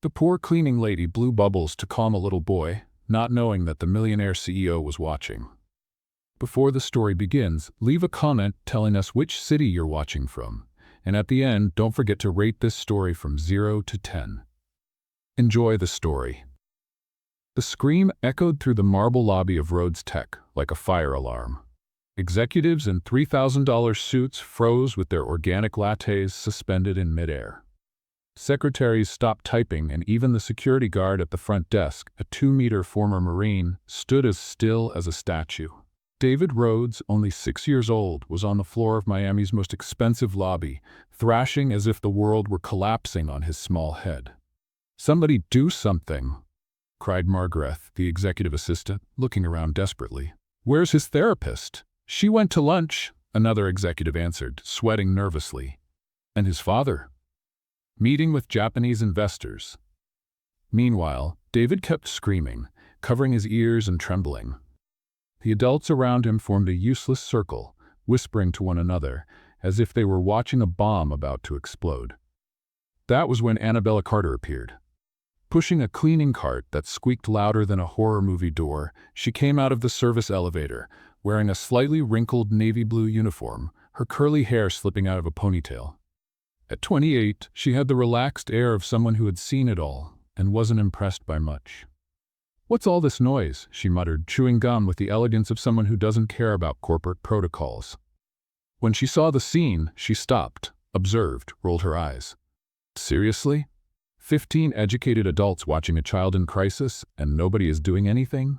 The poor cleaning lady blew bubbles to calm a little boy, not knowing that the millionaire CEO was watching. Before the story begins, leave a comment telling us which city you're watching from. And at the end, don't forget to rate this story from 0 to 10. Enjoy the story. The scream echoed through the marble lobby of Rhodes Tech like a fire alarm. Executives in $3,000 suits froze with their organic lattes suspended in midair. Secretaries stopped typing, and even the security guard at the front desk, a 2-meter former Marine, stood as still as a statue. David Rhodes, only 6 years old, was on the floor of Miami's most expensive lobby, thrashing as if the world were collapsing on his small head. "Somebody do something," cried Margaret, the executive assistant, looking around desperately. "Where's his therapist?" "She went to lunch," another executive answered, sweating nervously. "And his father?" "Meeting with Japanese investors." Meanwhile, David kept screaming, covering his ears and trembling. The adults around him formed a useless circle, whispering to one another, as if they were watching a bomb about to explode. That was when Annabella Carter appeared. Pushing a cleaning cart that squeaked louder than a horror movie door, she came out of the service elevator, wearing a slightly wrinkled navy blue uniform, her curly hair slipping out of a ponytail. At 28, she had the relaxed air of someone who had seen it all and wasn't impressed by much. "What's all this noise?" she muttered, chewing gum with the elegance of someone who doesn't care about corporate protocols. When she saw the scene, she stopped, observed, rolled her eyes. "Seriously? 15 educated adults watching a child in crisis, and nobody is doing anything?"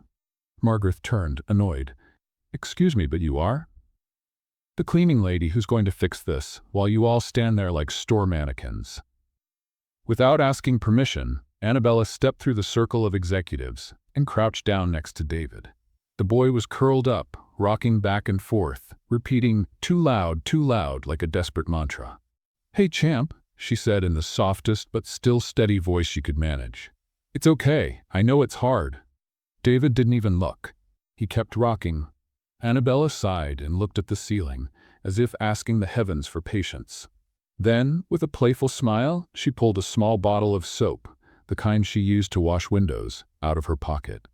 Margaret turned, annoyed. "Excuse me, but you are?" "The cleaning lady who's going to fix this, while you all stand there like store mannequins." Without asking permission, Annabella stepped through the circle of executives and crouched down next to David. The boy was curled up, rocking back and forth, repeating, too loud," like a desperate mantra. "Hey, champ," she said in the softest but still steady voice she could manage. "It's okay, I know it's hard." David didn't even look. He kept rocking. Annabella sighed and looked at the ceiling, as if asking the heavens for patience. Then, with a playful smile, she pulled a small bottle of soap, the kind she used to wash windows, out of her pocket.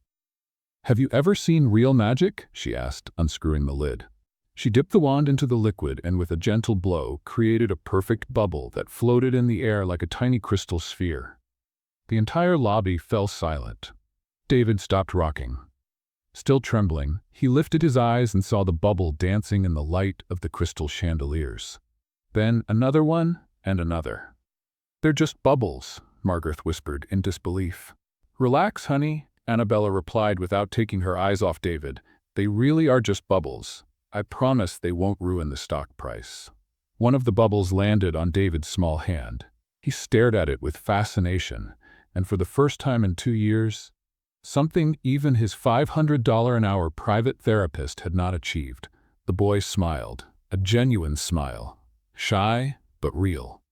"Have you ever seen real magic?" she asked, unscrewing the lid. She dipped the wand into the liquid and with a gentle blow created a perfect bubble that floated in the air like a tiny crystal sphere. The entire lobby fell silent. David stopped rocking. Still trembling, he lifted his eyes and saw the bubble dancing in the light of the crystal chandeliers. Then another one and another. "They're just bubbles," Margaret whispered in disbelief. "Relax, honey," Annabella replied without taking her eyes off David. "They really are just bubbles. I promise they won't ruin the stock price." One of the bubbles landed on David's small hand. He stared at it with fascination, and for the first time in 2 years, something even his $500 an hour private therapist had not achieved. The boy smiled, a genuine smile. Shy, but real.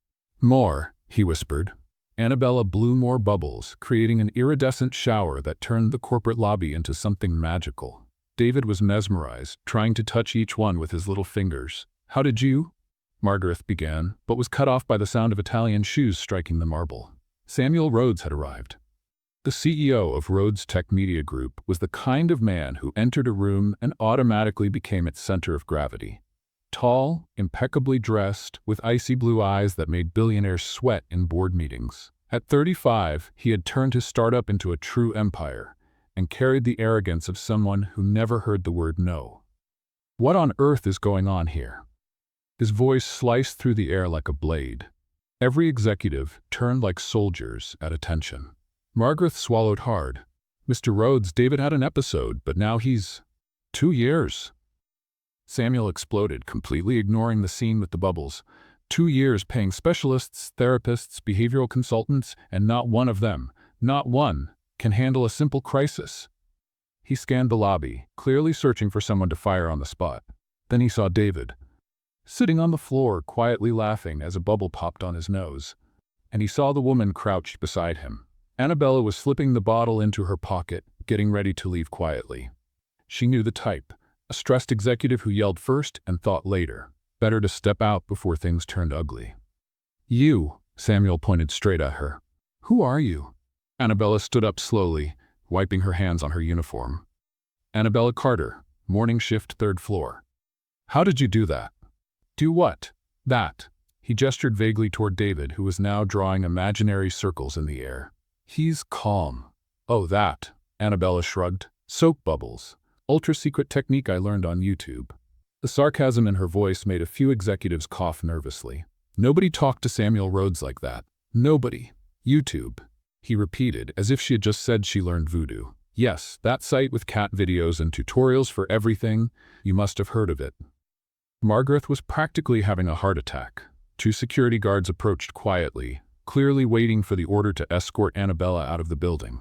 "More," he whispered. Annabella blew more bubbles, creating an iridescent shower that turned the corporate lobby into something magical. David was mesmerized, trying to touch each one with his little fingers. "How did you?" Margaret began, but was cut off by the sound of Italian shoes striking the marble. Samuel Rhodes had arrived. The CEO of Rhodes Tech Media Group was the kind of man who entered a room and automatically became its center of gravity. Tall, impeccably dressed, with icy blue eyes that made billionaires sweat in board meetings. At 35, he had turned his startup into a true empire and carried the arrogance of someone who never heard the word no. "What on earth is going on here?" His voice sliced through the air like a blade. Every executive turned like soldiers at attention. Margaret swallowed hard. "Mr. Rhodes, David had an episode, but now he's 2 years." Samuel exploded, completely ignoring the scene with the bubbles. 2 years paying specialists, therapists, behavioral consultants, and not one of them, not one, can handle a simple crisis. He scanned the lobby, clearly searching for someone to fire on the spot. Then he saw David, sitting on the floor, quietly laughing as a bubble popped on his nose. And he saw the woman crouched beside him. Annabella was slipping the bottle into her pocket, getting ready to leave quietly. She knew the type. A stressed executive who yelled first and thought later. Better to step out before things turned ugly. "You," Samuel pointed straight at her. Who are you? Annabella stood up slowly, wiping her hands on her uniform. Annabella Carter, morning shift, 3rd floor. How did you do that? Do what? That. He gestured vaguely toward David, who was now drawing imaginary circles in the air. He's calm. Oh, that. Annabella shrugged. Soap bubbles. Ultra-secret technique I learned on YouTube. The sarcasm in her voice made a few executives cough nervously. Nobody talked to Samuel Rhodes like that. Nobody. YouTube. He repeated, as if she had just said she learned voodoo. Yes, that site with cat videos and tutorials for everything. You must have heard of it. Margaret was practically having a heart attack. 2 security guards approached quietly, clearly waiting for the order to escort Annabella out of the building.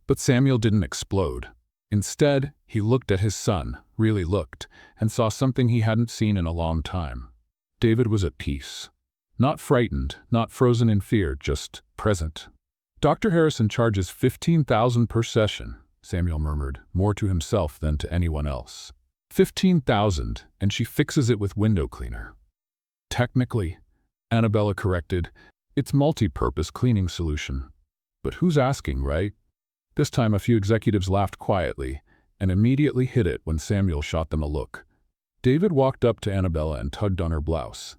But Samuel didn't explode. Instead, he looked at his son, really looked, and saw something he hadn't seen in a long time. David was at peace. Not frightened, not frozen in fear, just present. Dr. Harrison charges $15,000 per session, Samuel murmured, more to himself than to anyone else. $15,000, and she fixes it with window cleaner. Technically, Annabella corrected, it's multi-purpose cleaning solution. But who's asking, right? This time a few executives laughed quietly and immediately hid it when Samuel shot them a look. David walked up to Annabella and tugged on her blouse.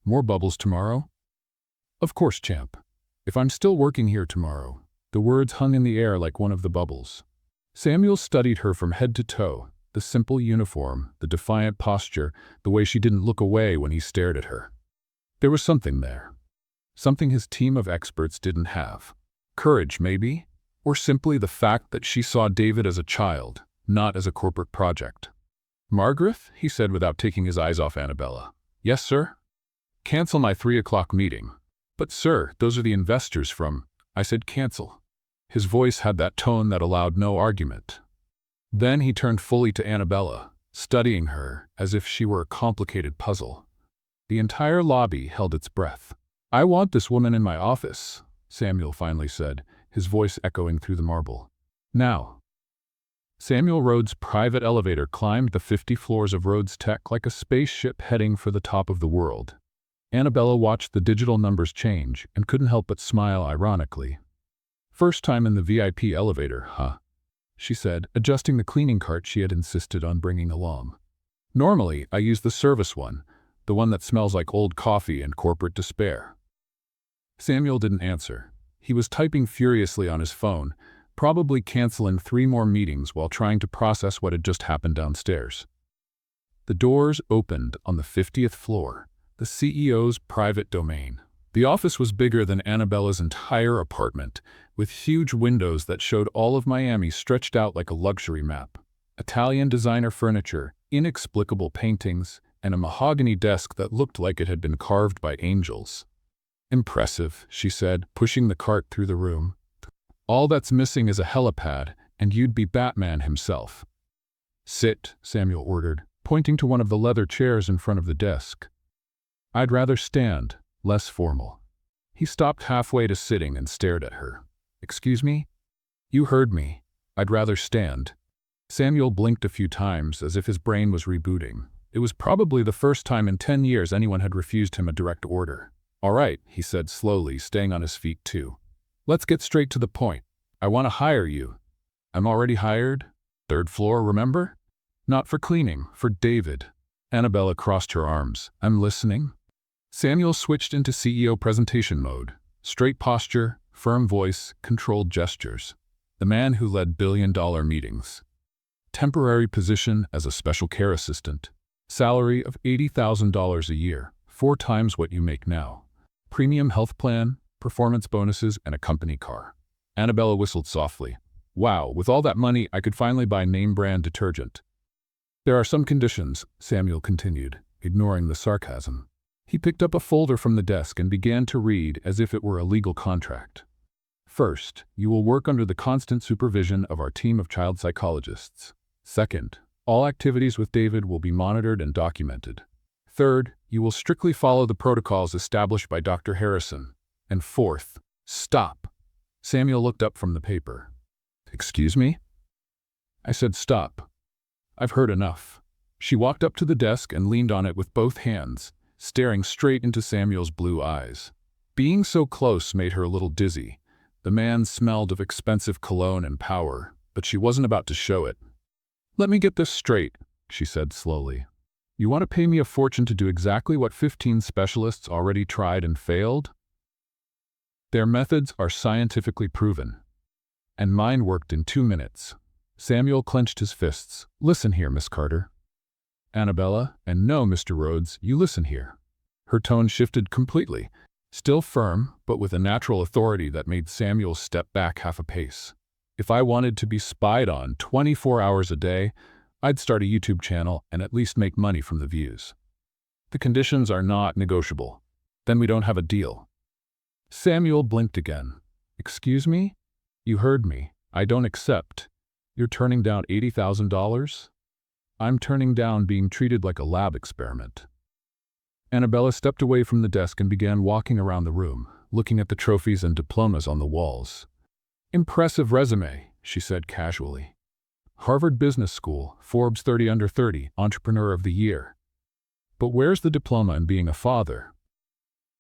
More bubbles tomorrow? Of course, champ. If I'm still working here tomorrow. The words hung in the air like one of the bubbles. Samuel studied her from head to toe, the simple uniform, the defiant posture, the way she didn't look away when he stared at her. There was something there. Something his team of experts didn't have. Courage, maybe? Or simply the fact that she saw David as a child, not as a corporate project. Margaret, he said without taking his eyes off Annabella. Yes, sir? Cancel my 3 o'clock meeting. But sir, those are the investors from... I said cancel. His voice had that tone that allowed no argument. Then he turned fully to Annabella, studying her as if she were a complicated puzzle. The entire lobby held its breath. I want this woman in my office, Samuel finally said, his voice echoing through the marble. Now. Samuel Rhodes' private elevator climbed the 50 floors of Rhodes Tech like a spaceship heading for the top of the world. Annabella watched the digital numbers change and couldn't help but smile ironically. First time in the VIP elevator, huh? She said, adjusting the cleaning cart she had insisted on bringing along. Normally, I use the service one, the one that smells like old coffee and corporate despair. Samuel didn't answer. He was typing furiously on his phone, probably canceling 3 more meetings while trying to process what had just happened downstairs. The doors opened on the 50th floor, the CEO's private domain. The office was bigger than Annabella's entire apartment, with huge windows that showed all of Miami stretched out like a luxury map. Italian designer furniture, inexplicable paintings, and a mahogany desk that looked like it had been carved by angels. Impressive, she said, pushing the cart through the room. All that's missing is a helipad, and you'd be Batman himself. Sit, Samuel ordered, pointing to one of the leather chairs in front of the desk. I'd rather stand, less formal. He stopped halfway to sitting and stared at her. Excuse me? You heard me. I'd rather stand. Samuel blinked a few times as if his brain was rebooting. It was probably the first time in 10 years anyone had refused him a direct order. All right, he said slowly, staying on his feet too. Let's get straight to the point. I want to hire you. I'm already hired? 3rd floor, remember? Not for cleaning, for David. Annabella crossed her arms. I'm listening. Samuel switched into CEO presentation mode. Straight posture, firm voice, controlled gestures. The man who led billion-dollar meetings. Temporary position as a special care assistant. Salary of $80,000 a year, 4 times what you make now. Premium health plan, performance bonuses, and a company car. Annabella whistled softly. Wow, with all that money, I could finally buy name-brand detergent. There are some conditions, Samuel continued, ignoring the sarcasm. He picked up a folder from the desk and began to read as if it were a legal contract. First, you will work under the constant supervision of our team of child psychologists. Second, all activities with David will be monitored and documented. Third, you will strictly follow the protocols established by Dr. Harrison. And fourth, stop. Samuel looked up from the paper. Excuse me? I said stop. I've heard enough. She walked up to the desk and leaned on it with both hands, staring straight into Samuel's blue eyes. Being so close made her a little dizzy, The man smelled of expensive cologne and power, but she wasn't about to show it. "Let me get this straight," she said slowly. "You want to pay me a fortune to do exactly what 15 specialists already tried and failed? Their methods are scientifically proven. And mine worked in 2 minutes." Samuel clenched his fists. "Listen here, Miss Carter." "Annabella, and no, Mr. Rhodes, you listen here." Her tone shifted completely, still firm, but with a natural authority that made Samuel step back half a pace. "If I wanted to be spied on 24 hours a day, I'd start a YouTube channel and at least make money from the views. The conditions are not negotiable. Then we don't have a deal." Samuel blinked again. "Excuse me? You heard me. I don't accept. You're turning down $80,000? I'm turning down being treated like a lab experiment." Annabella stepped away from the desk and began walking around the room, looking at the trophies and diplomas on the walls. "Impressive resume," she said casually. "Harvard Business School, Forbes 30 Under 30, Entrepreneur of the Year. But where's the diploma in being a father?"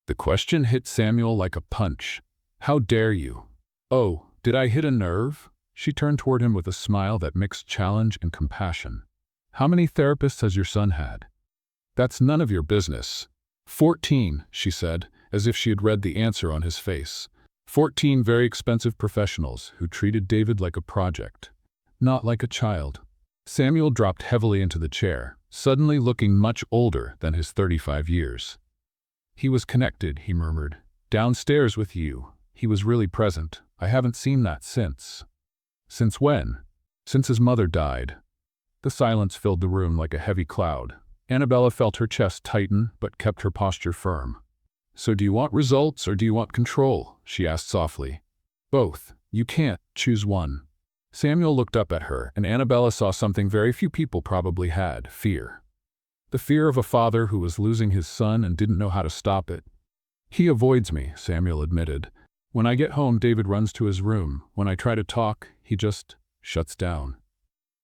The question hit Samuel like a punch. "How dare you?" "Oh, did I hit a nerve?" She turned toward him with a smile that mixed challenge and compassion. "How many therapists has your son had?" "That's none of your business." 14, she said, as if she had read the answer on his face. 14 very expensive professionals who treated David like a project, not like a child. Samuel dropped heavily into the chair, suddenly looking much older than his 35 years. "He was connected," he murmured. "Downstairs with you. He was really present. I haven't seen that since." "Since when?" "Since his mother died." The silence filled the room like a heavy cloud. Annabella felt her chest tighten, but kept her posture firm. "So do you want results or do you want control?" she asked softly. "Both. You can't choose one." Samuel looked up at her, and Annabella saw something very few people probably had: fear. The fear of a father who was losing his son and didn't know how to stop it. "He avoids me," Samuel admitted. "When I get home, David runs to his room. When I try to talk, he just shuts down."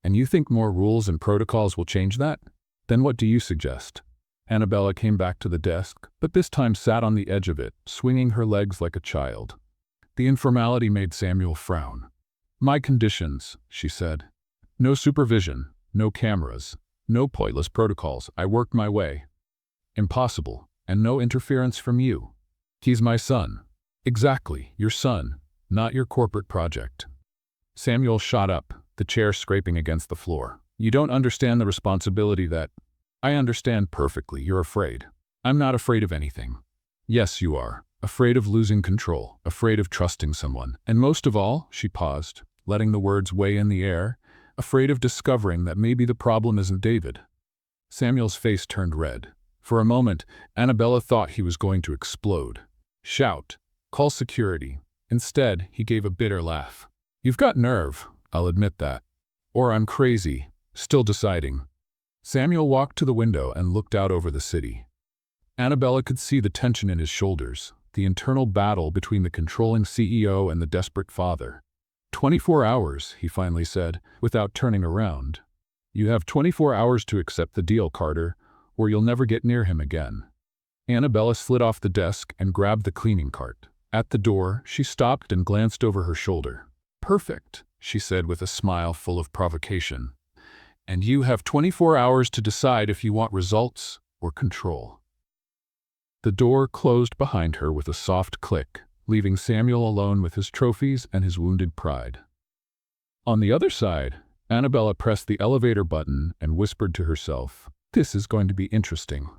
"And you think more rules and protocols will change that? Then what do you suggest?" Annabella came back to the desk, but this time sat on the edge of it, swinging her legs like a child. The informality made Samuel frown. "My conditions," she said. "No supervision, no cameras, no pointless protocols. I worked my way." "Impossible. And no interference from you." "He's my son." "Exactly, your son, not your corporate project." Samuel shot up, the chair scraping against the floor. "You don't understand the responsibility that—" "I understand perfectly. You're afraid." "I'm not afraid of anything." "Yes, you are. Afraid of losing control, afraid of trusting someone, and most of all," she paused, letting the words weigh in the air, "afraid of discovering that maybe the problem isn't David." Samuel's face turned red. For a moment, Annabella thought he was going to explode. Shout. Call security. Instead, he gave a bitter laugh. "You've got nerve, I'll admit that. Or I'm crazy, still deciding." Samuel walked to the window and looked out over the city. Annabella could see the tension in his shoulders, the internal battle between the controlling CEO and the desperate father. 24 hours, he finally said, without turning around. "You have 24 hours to accept the deal, Carter, or you'll never get near him again." Annabella slid off the desk and grabbed the cleaning cart. At the door, she stopped and glanced over her shoulder. "Perfect," she said with a smile full of provocation. "And you have 24 hours to decide if you want results or control." The door closed behind her with a soft click, leaving Samuel alone with his trophies and his wounded pride. On the other side, Annabella pressed the elevator button and whispered to herself, "This is going to be interesting."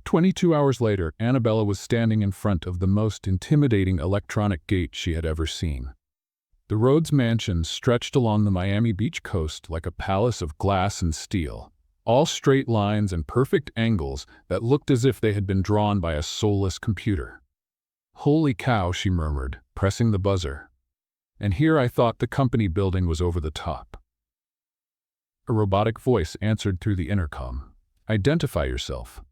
22 hours later, Annabella was standing in front of the most intimidating electronic gate she had ever seen. The Rhodes mansion stretched along the Miami Beach coast like a palace of glass and steel, all straight lines and perfect angles that looked as if they had been drawn by a soulless computer. "Holy cow," she murmured, pressing the buzzer. "And here I thought the company building was over the top." A robotic voice answered through the intercom. "Identify yourself."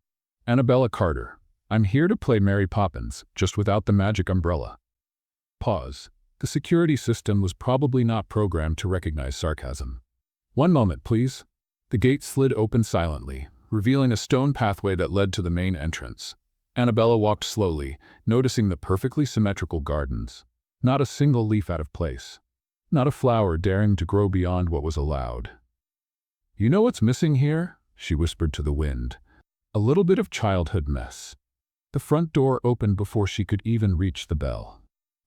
"Annabella Carter. I'm here to play Mary Poppins, just without the magic umbrella." Pause. The security system was probably not programmed to recognize sarcasm. "One moment, please." The gate slid open silently, revealing a stone pathway that led to the main entrance. Annabella walked slowly, noticing the perfectly symmetrical gardens. Not a single leaf out of place. Not a flower daring to grow beyond what was allowed. "You know what's missing here?" she whispered to the wind. "A little bit of childhood mess." The front door opened before she could even reach the bell.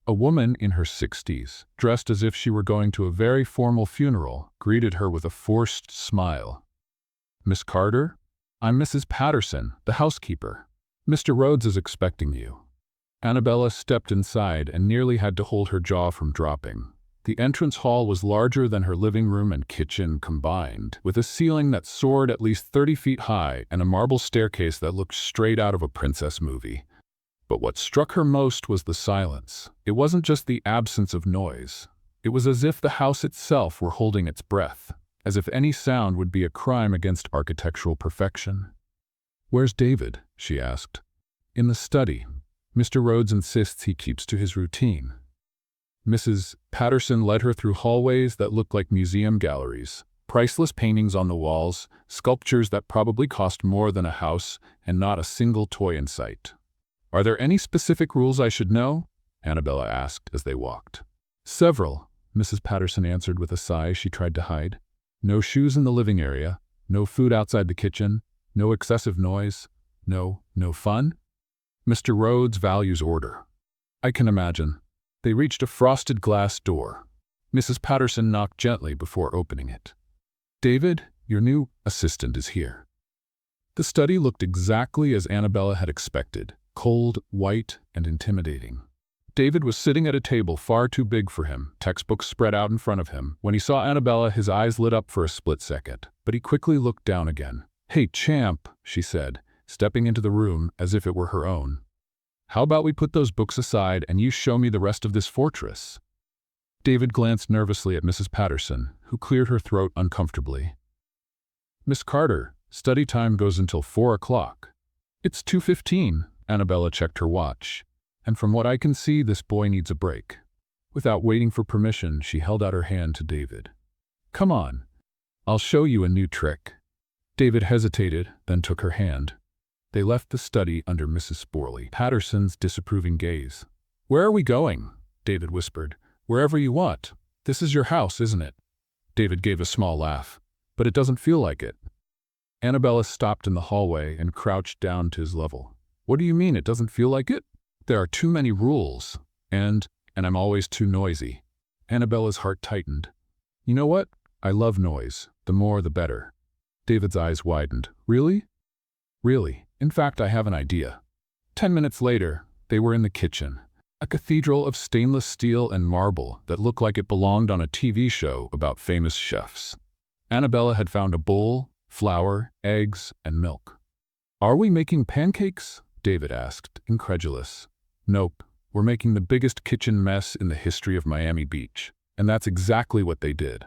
A woman in her 60s, dressed as if she were going to a very formal funeral, greeted her with a forced smile. "Miss Carter? I'm Mrs. Patterson, the housekeeper. Mr. Rhodes is expecting you." Annabella stepped inside and nearly had to hold her jaw from dropping. The entrance hall was larger than her living room and kitchen combined, with a ceiling that soared at least 30 feet high and a marble staircase that looked straight out of a princess movie. But what struck her most was the silence. It wasn't just the absence of noise. It was as if the house itself were holding its breath, as if any sound would be a crime against architectural perfection. "Where's David?" she asked. "In the study. Mr. Rhodes insists he keeps to his routine." Mrs. Patterson led her through hallways that looked like museum galleries, priceless paintings on the walls, sculptures that probably cost more than a house, and not a single toy in sight. "Are there any specific rules I should know?" Annabella asked as they walked. "Several," Mrs. Patterson answered with a sigh she tried to hide. "No shoes in the living area, no food outside the kitchen, no excessive noise, no fun. Mr. Rhodes values order." "I can imagine." They reached a frosted glass door. Mrs. Patterson knocked gently before opening it. "David, your new assistant is here." The study looked exactly as Annabella had expected, cold, white, and intimidating. David was sitting at a table far too big for him, textbooks spread out in front of him. When he saw Annabella, his eyes lit up for a split second, but he quickly looked down again. "Hey, champ," she said, stepping into the room as if it were her own. "How about we put those books aside and you show me the rest of this fortress?" David glanced nervously at Mrs. Patterson, who cleared her throat uncomfortably. "Miss Carter, study time goes until 4 o'clock. "It's 2:15, Annabella checked her watch. "And from what I can see, this boy needs a break." Without waiting for permission, she held out her hand to David. "Come on, I'll show you a new trick." David hesitated, then took her hand. They left the study under Mrs. Patterson's disapproving gaze. "Where are we going?" David whispered. "Wherever you want. This is your house, isn't it?" David gave a small laugh. "But it doesn't feel like it." Annabella stopped in the hallway and crouched down to his level. "What do you mean it doesn't feel like it?" "There are too many rules, and I'm always too noisy." Annabella's heart tightened. "You know what? I love noise. The more, the better." David's eyes widened. "Really?" "Really. In fact, I have an idea." 10 minutes later, they were in the kitchen, a cathedral of stainless steel and marble that looked like it belonged on a TV show about famous chefs. Annabella had found a bowl, flour, eggs, and milk. "Are we making pancakes?" David asked, incredulous. "Nope, we're making the biggest kitchen mess in the history of Miami Beach." And that's exactly what they did.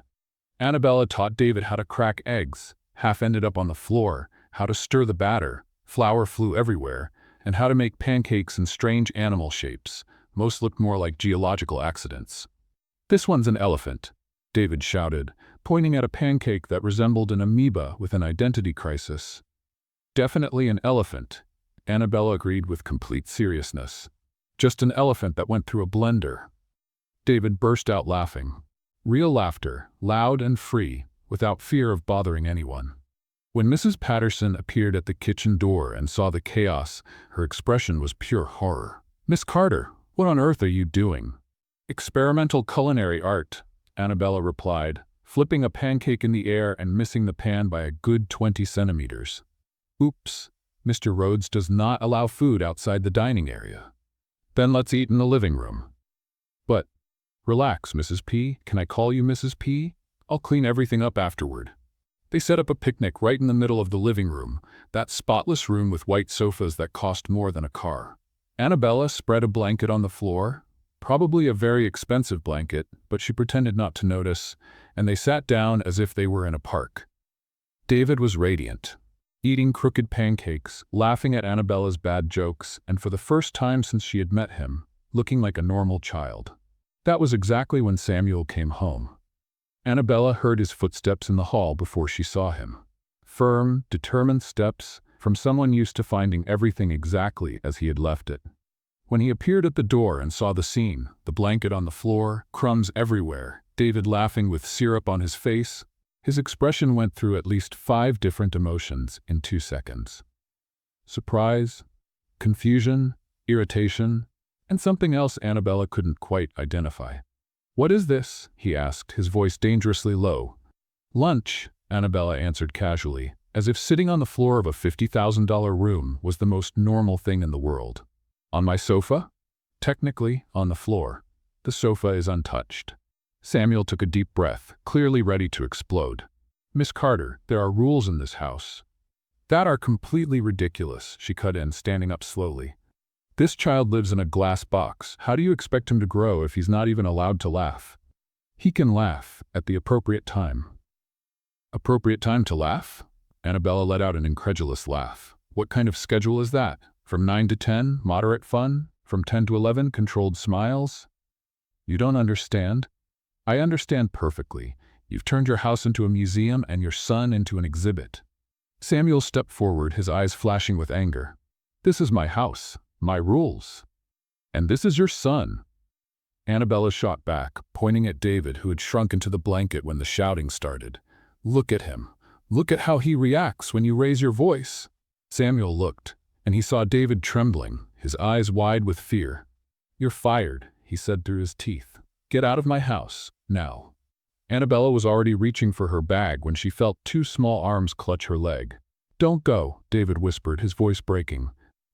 Annabella taught David how to crack eggs, half ended up on the floor, how to stir the batter, flour flew everywhere, and how to make pancakes in strange animal shapes. Most looked more like geological accidents. "This one's an elephant," David shouted, pointing at a pancake that resembled an amoeba with an identity crisis. "Definitely an elephant," Annabella agreed with complete seriousness. "Just an elephant that went through a blender." David burst out laughing. Real laughter, loud and free, without fear of bothering anyone. When Mrs. Patterson appeared at the kitchen door and saw the chaos, her expression was pure horror. "Miss Carter, what on earth are you doing?" "Experimental culinary art," Annabella replied, flipping a pancake in the air and missing the pan by a good 20 centimeters. "Oops, Mr. Rhodes does not allow food outside the dining area." "Then let's eat in the living room." "But, relax, Mrs. P. Can I call you Mrs. P? I'll clean everything up afterward." They set up a picnic right in the middle of the living room, that spotless room with white sofas that cost more than a car. Annabella spread a blanket on the floor, probably a very expensive blanket, but she pretended not to notice, and they sat down as if they were in a park. David was radiant, eating crooked pancakes, laughing at Annabella's bad jokes, and for the first time since she had met him, looking like a normal child. That was exactly when Samuel came home. Annabella heard his footsteps in the hall before she saw him. Firm, determined steps from someone used to finding everything exactly as he had left it. When he appeared at the door and saw the scene, the blanket on the floor, crumbs everywhere, David laughing with syrup on his face, his expression went through at least 5 different emotions in 2 seconds. Surprise, confusion, irritation, and something else Annabella couldn't quite identify. "What is this?" he asked, his voice dangerously low. "Lunch," Annabella answered casually, as if sitting on the floor of a $50,000 room was the most normal thing in the world. "On my sofa?" "Technically, on the floor. The sofa is untouched." Samuel took a deep breath, clearly ready to explode. "Miss Carter, there are rules in this house." "That are completely ridiculous," she cut in, standing up slowly. "This child lives in a glass box. How do you expect him to grow if he's not even allowed to laugh?" "He can laugh at the appropriate time." "Appropriate time to laugh?" Annabella let out an incredulous laugh. "What kind of schedule is that? From 9 to 10, moderate fun? From 10 to 11, controlled smiles?" "You don't understand." "I understand perfectly. You've turned your house into a museum and your son into an exhibit." Samuel stepped forward, his eyes flashing with anger. "This is my house, my rules. And this is your son." Annabella shot back, pointing at David, who had shrunk into the blanket when the shouting started. "Look at him. Look at how he reacts when you raise your voice." Samuel looked, and he saw David trembling, his eyes wide with fear. "You're fired," he said through his teeth. "Get out of my house, now." Annabella was already reaching for her bag when she felt 2 small arms clutch her leg. "Don't go," David whispered, his voice breaking.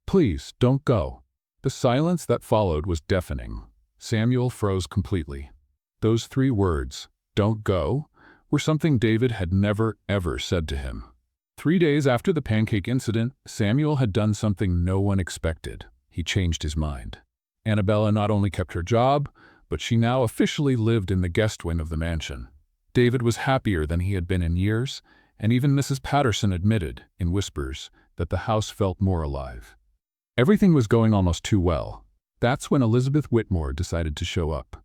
"Please, don't go." The silence that followed was deafening. Samuel froze completely. Those 3 words, "don't go," were something David had never, ever said to him. 3 days after the pancake incident, Samuel had done something no one expected. He changed his mind. Annabella not only kept her job, but she now officially lived in the guest wing of the mansion. David was happier than he had been in years, and even Mrs. Patterson admitted, in whispers, that the house felt more alive. Everything was going almost too well. That's when Elizabeth Whitmore decided to show up.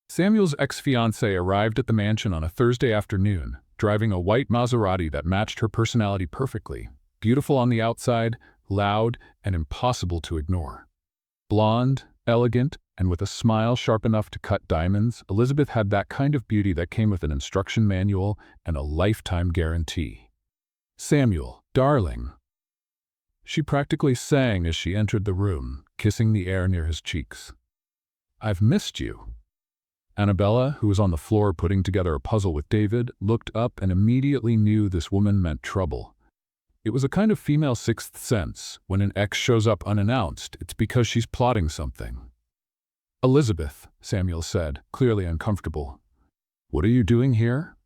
Samuel's ex-fiancée arrived at the mansion on a Thursday afternoon, driving a white Maserati that matched her personality perfectly. Beautiful on the outside, loud, and impossible to ignore. Blonde, elegant, and with a smile sharp enough to cut diamonds, Elizabeth had that kind of beauty that came with an instruction manual and a lifetime guarantee. "Samuel, darling." She practically sang as she entered the room, kissing the air near his cheeks. "I've missed you." Annabella, who was on the floor putting together a puzzle with David, looked up and immediately knew this woman meant trouble. It was a kind of female sixth sense. When an ex shows up unannounced, it's because she's plotting something. "Elizabeth," Samuel said, clearly uncomfortable. "What are you doing here?"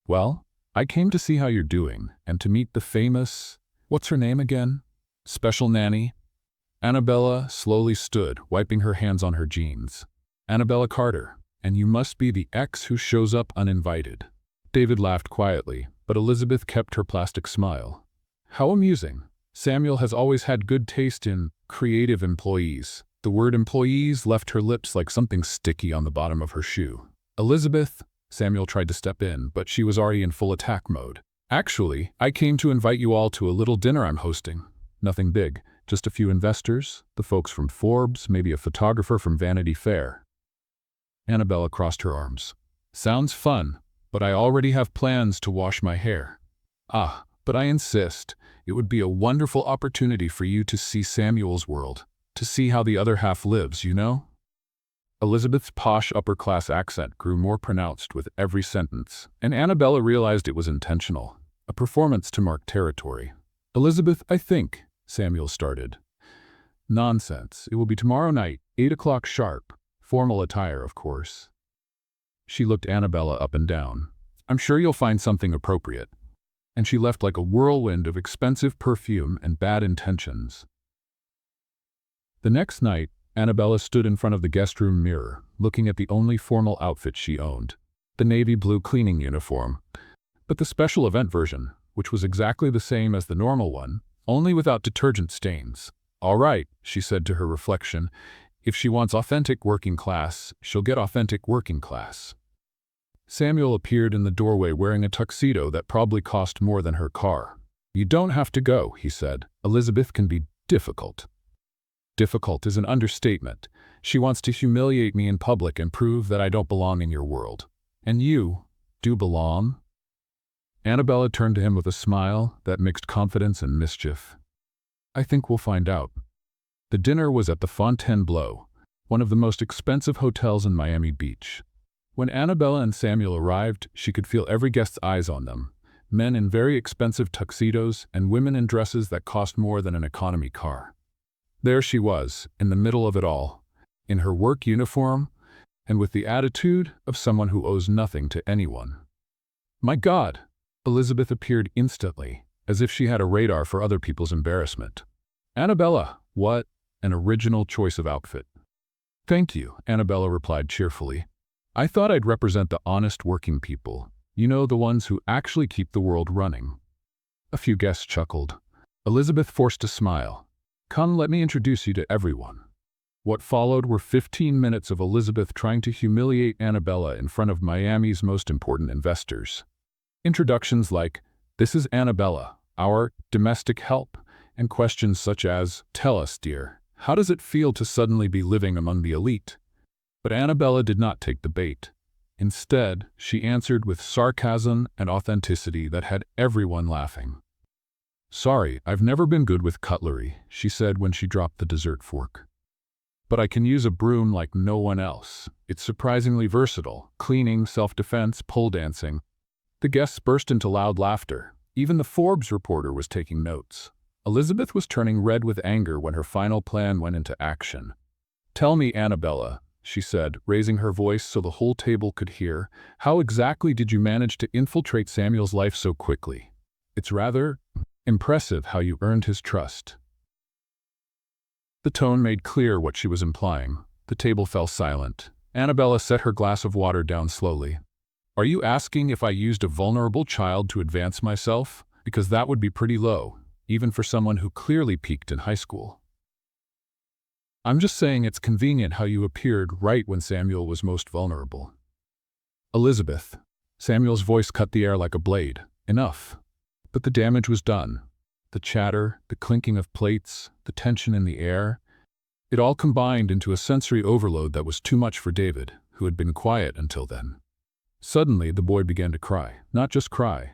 "Well, I came to see how you're doing, and to meet the famous, what's her name again? Special nanny." Annabella slowly stood, wiping her hands on her jeans. "Annabella Carter, and you must be the ex who shows up uninvited." David laughed quietly, but Elizabeth kept her plastic smile. "How amusing. Samuel has always had good taste in creative employees." The word employees left her lips like something sticky on the bottom of her shoe. "Elizabeth," Samuel tried to step in, but she was already in full attack mode. "Actually, I came to invite you all to a little dinner I'm hosting. Nothing big, just a few investors, the folks from Forbes, maybe a photographer from Vanity Fair." Annabella crossed her arms. "Sounds fun, but I already have plans to wash my hair." "Ah, but I insist. It would be a wonderful opportunity for you to see Samuel's world. To see how the other half lives, you know?" Elizabeth's posh upper-class accent grew more pronounced with every sentence, and Annabella realized it was intentional, a performance to mark territory. "Elizabeth, I think," Samuel started. "Nonsense. It will be tomorrow night, 8 o'clock sharp. Formal attire, of course." She looked Annabella up and down. "I'm sure you'll find something appropriate." And she left like a whirlwind of expensive perfume and bad intentions. The next night, Annabella stood in front of the guest room mirror, looking at the only formal outfit she owned, the navy blue cleaning uniform, but the special event version, which was exactly the same as the normal one, only without detergent stains. "All right," she said to her reflection, "if she wants authentic working class, she'll get authentic working class." Samuel appeared in the doorway wearing a tuxedo that probably cost more than her car. "You don't have to go," he said. "Elizabeth can be difficult." Difficult is an understatement. She wants to humiliate me in public and prove that I don't belong in your world. And you, do belong? Annabella turned to him with a smile that mixed confidence and mischief. I think we'll find out. The dinner was at the Fontainebleau, one of the most expensive hotels in Miami Beach. When Annabella and Samuel arrived, she could feel every guest's eyes on them, men in very expensive tuxedos and women in dresses that cost more than an economy car. There she was, in the middle of it all, in her work uniform, and with the attitude of someone who owes nothing to anyone. My God! Elizabeth appeared instantly, as if she had a radar for other people's embarrassment. Annabella, what an original choice of outfit. Thank you, Annabella replied cheerfully. I thought I'd represent the honest working people, the ones who actually keep the world running. A few guests chuckled. Elizabeth forced a smile. Come, let me introduce you to everyone. What followed were 15 minutes of Elizabeth trying to humiliate Annabella in front of Miami's most important investors. Introductions like, "This is Annabella, our domestic help," and questions such as, "Tell us, dear, how does it feel to suddenly be living among the elite?" But Annabella did not take the bait. Instead, she answered with sarcasm and authenticity that had everyone laughing. Sorry, I've never been good with cutlery, she said when she dropped the dessert fork. But I can use a broom like no one else. It's surprisingly versatile. Cleaning, self-defense, pole dancing. The guests burst into loud laughter. Even the Forbes reporter was taking notes. Elizabeth was turning red with anger when her final plan went into action. Tell me, Annabella, she said, raising her voice so the whole table could hear, how exactly did you manage to infiltrate Samuel's life so quickly? It's rather impressive how you earned his trust. The tone made clear what she was implying. The table fell silent. Annabella set her glass of water down slowly. Are you asking if I used a vulnerable child to advance myself? Because that would be pretty low, even for someone who clearly peaked in high school. I'm just saying it's convenient how you appeared right when Samuel was most vulnerable. Elizabeth. Samuel's voice cut the air like a blade. Enough. But the damage was done. The chatter, the clinking of plates, the tension in the air, it all combined into a sensory overload that was too much for David, who had been quiet until then. Suddenly, the boy began to cry. Not just cry.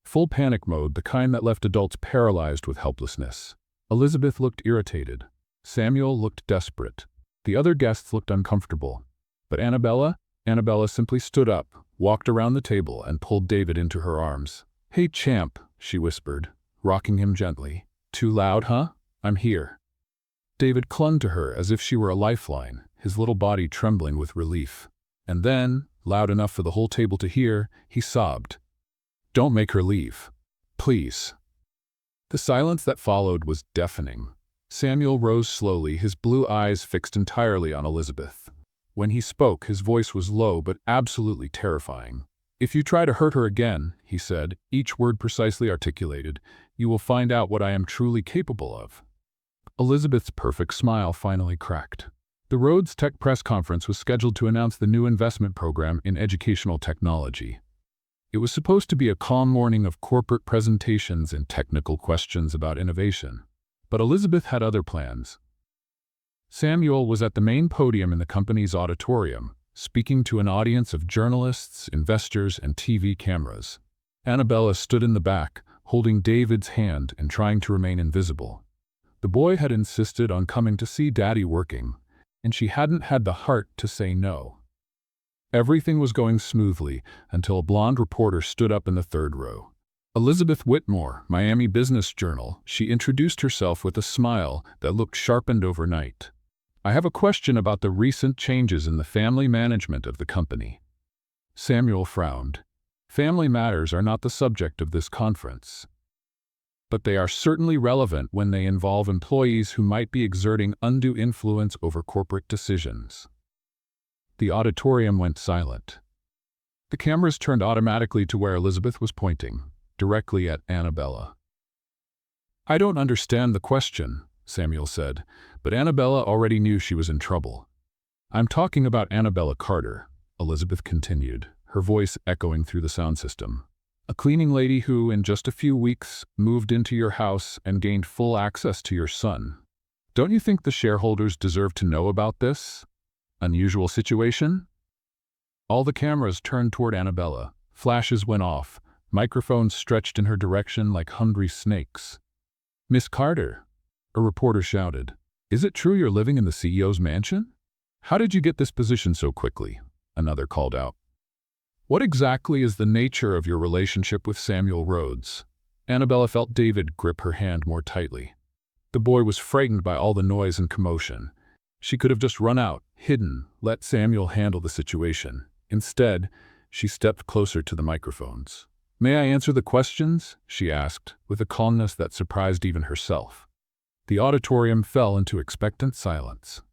Full panic mode, the kind that left adults paralyzed with helplessness. Elizabeth looked irritated. Samuel looked desperate. The other guests looked uncomfortable. But Annabella simply stood up, walked around the table, and pulled David into her arms. Hey, champ, she whispered, rocking him gently. Too loud, huh? I'm here. David clung to her as if she were a lifeline, his little body trembling with relief. And then, loud enough for the whole table to hear, he sobbed. Don't make her leave. Please. The silence that followed was deafening. Samuel rose slowly, his blue eyes fixed entirely on Elizabeth. When he spoke, his voice was low but absolutely terrifying. If you try to hurt her again, he said, each word precisely articulated, you will find out what I am truly capable of. Elizabeth's perfect smile finally cracked. The Rhodes Tech press conference was scheduled to announce the new investment program in educational technology. It was supposed to be a calm morning of corporate presentations and technical questions about innovation. But Elizabeth had other plans. Samuel was at the main podium in the company's auditorium, speaking to an audience of journalists, investors, and TV cameras. Annabella stood in the back, holding David's hand and trying to remain invisible. The boy had insisted on coming to see Daddy working, and she hadn't had the heart to say no. Everything was going smoothly until a blonde reporter stood up in the third row. Elizabeth Whitmore, Miami Business Journal, she introduced herself with a smile that looked sharpened overnight. I have a question about the recent changes in the family management of the company. Samuel frowned. Family matters are not the subject of this conference. But they are certainly relevant when they involve employees who might be exerting undue influence over corporate decisions. The auditorium went silent. The cameras turned automatically to where Elizabeth was pointing, directly at Annabella. I don't understand the question, Samuel said, but Annabella already knew she was in trouble. I'm talking about Annabella Carter, Elizabeth continued, her voice echoing through the sound system. A cleaning lady who, in just a few weeks, moved into your house and gained full access to your son. Don't you think the shareholders deserve to know about this unusual situation? All the cameras turned toward Annabella. Flashes went off. Microphones stretched in her direction like hungry snakes. "Miss Carter," a reporter shouted, "is it true you're living in the CEO's mansion? How did you get this position so quickly?" Another called out. "What exactly is the nature of your relationship with Samuel Rhodes?" Annabella felt David grip her hand more tightly. The boy was frightened by all the noise and commotion. She could have just run out, hidden, let Samuel handle the situation. Instead, she stepped closer to the microphones. "May I answer the questions?" she asked, with a calmness that surprised even herself. The auditorium fell into expectant silence.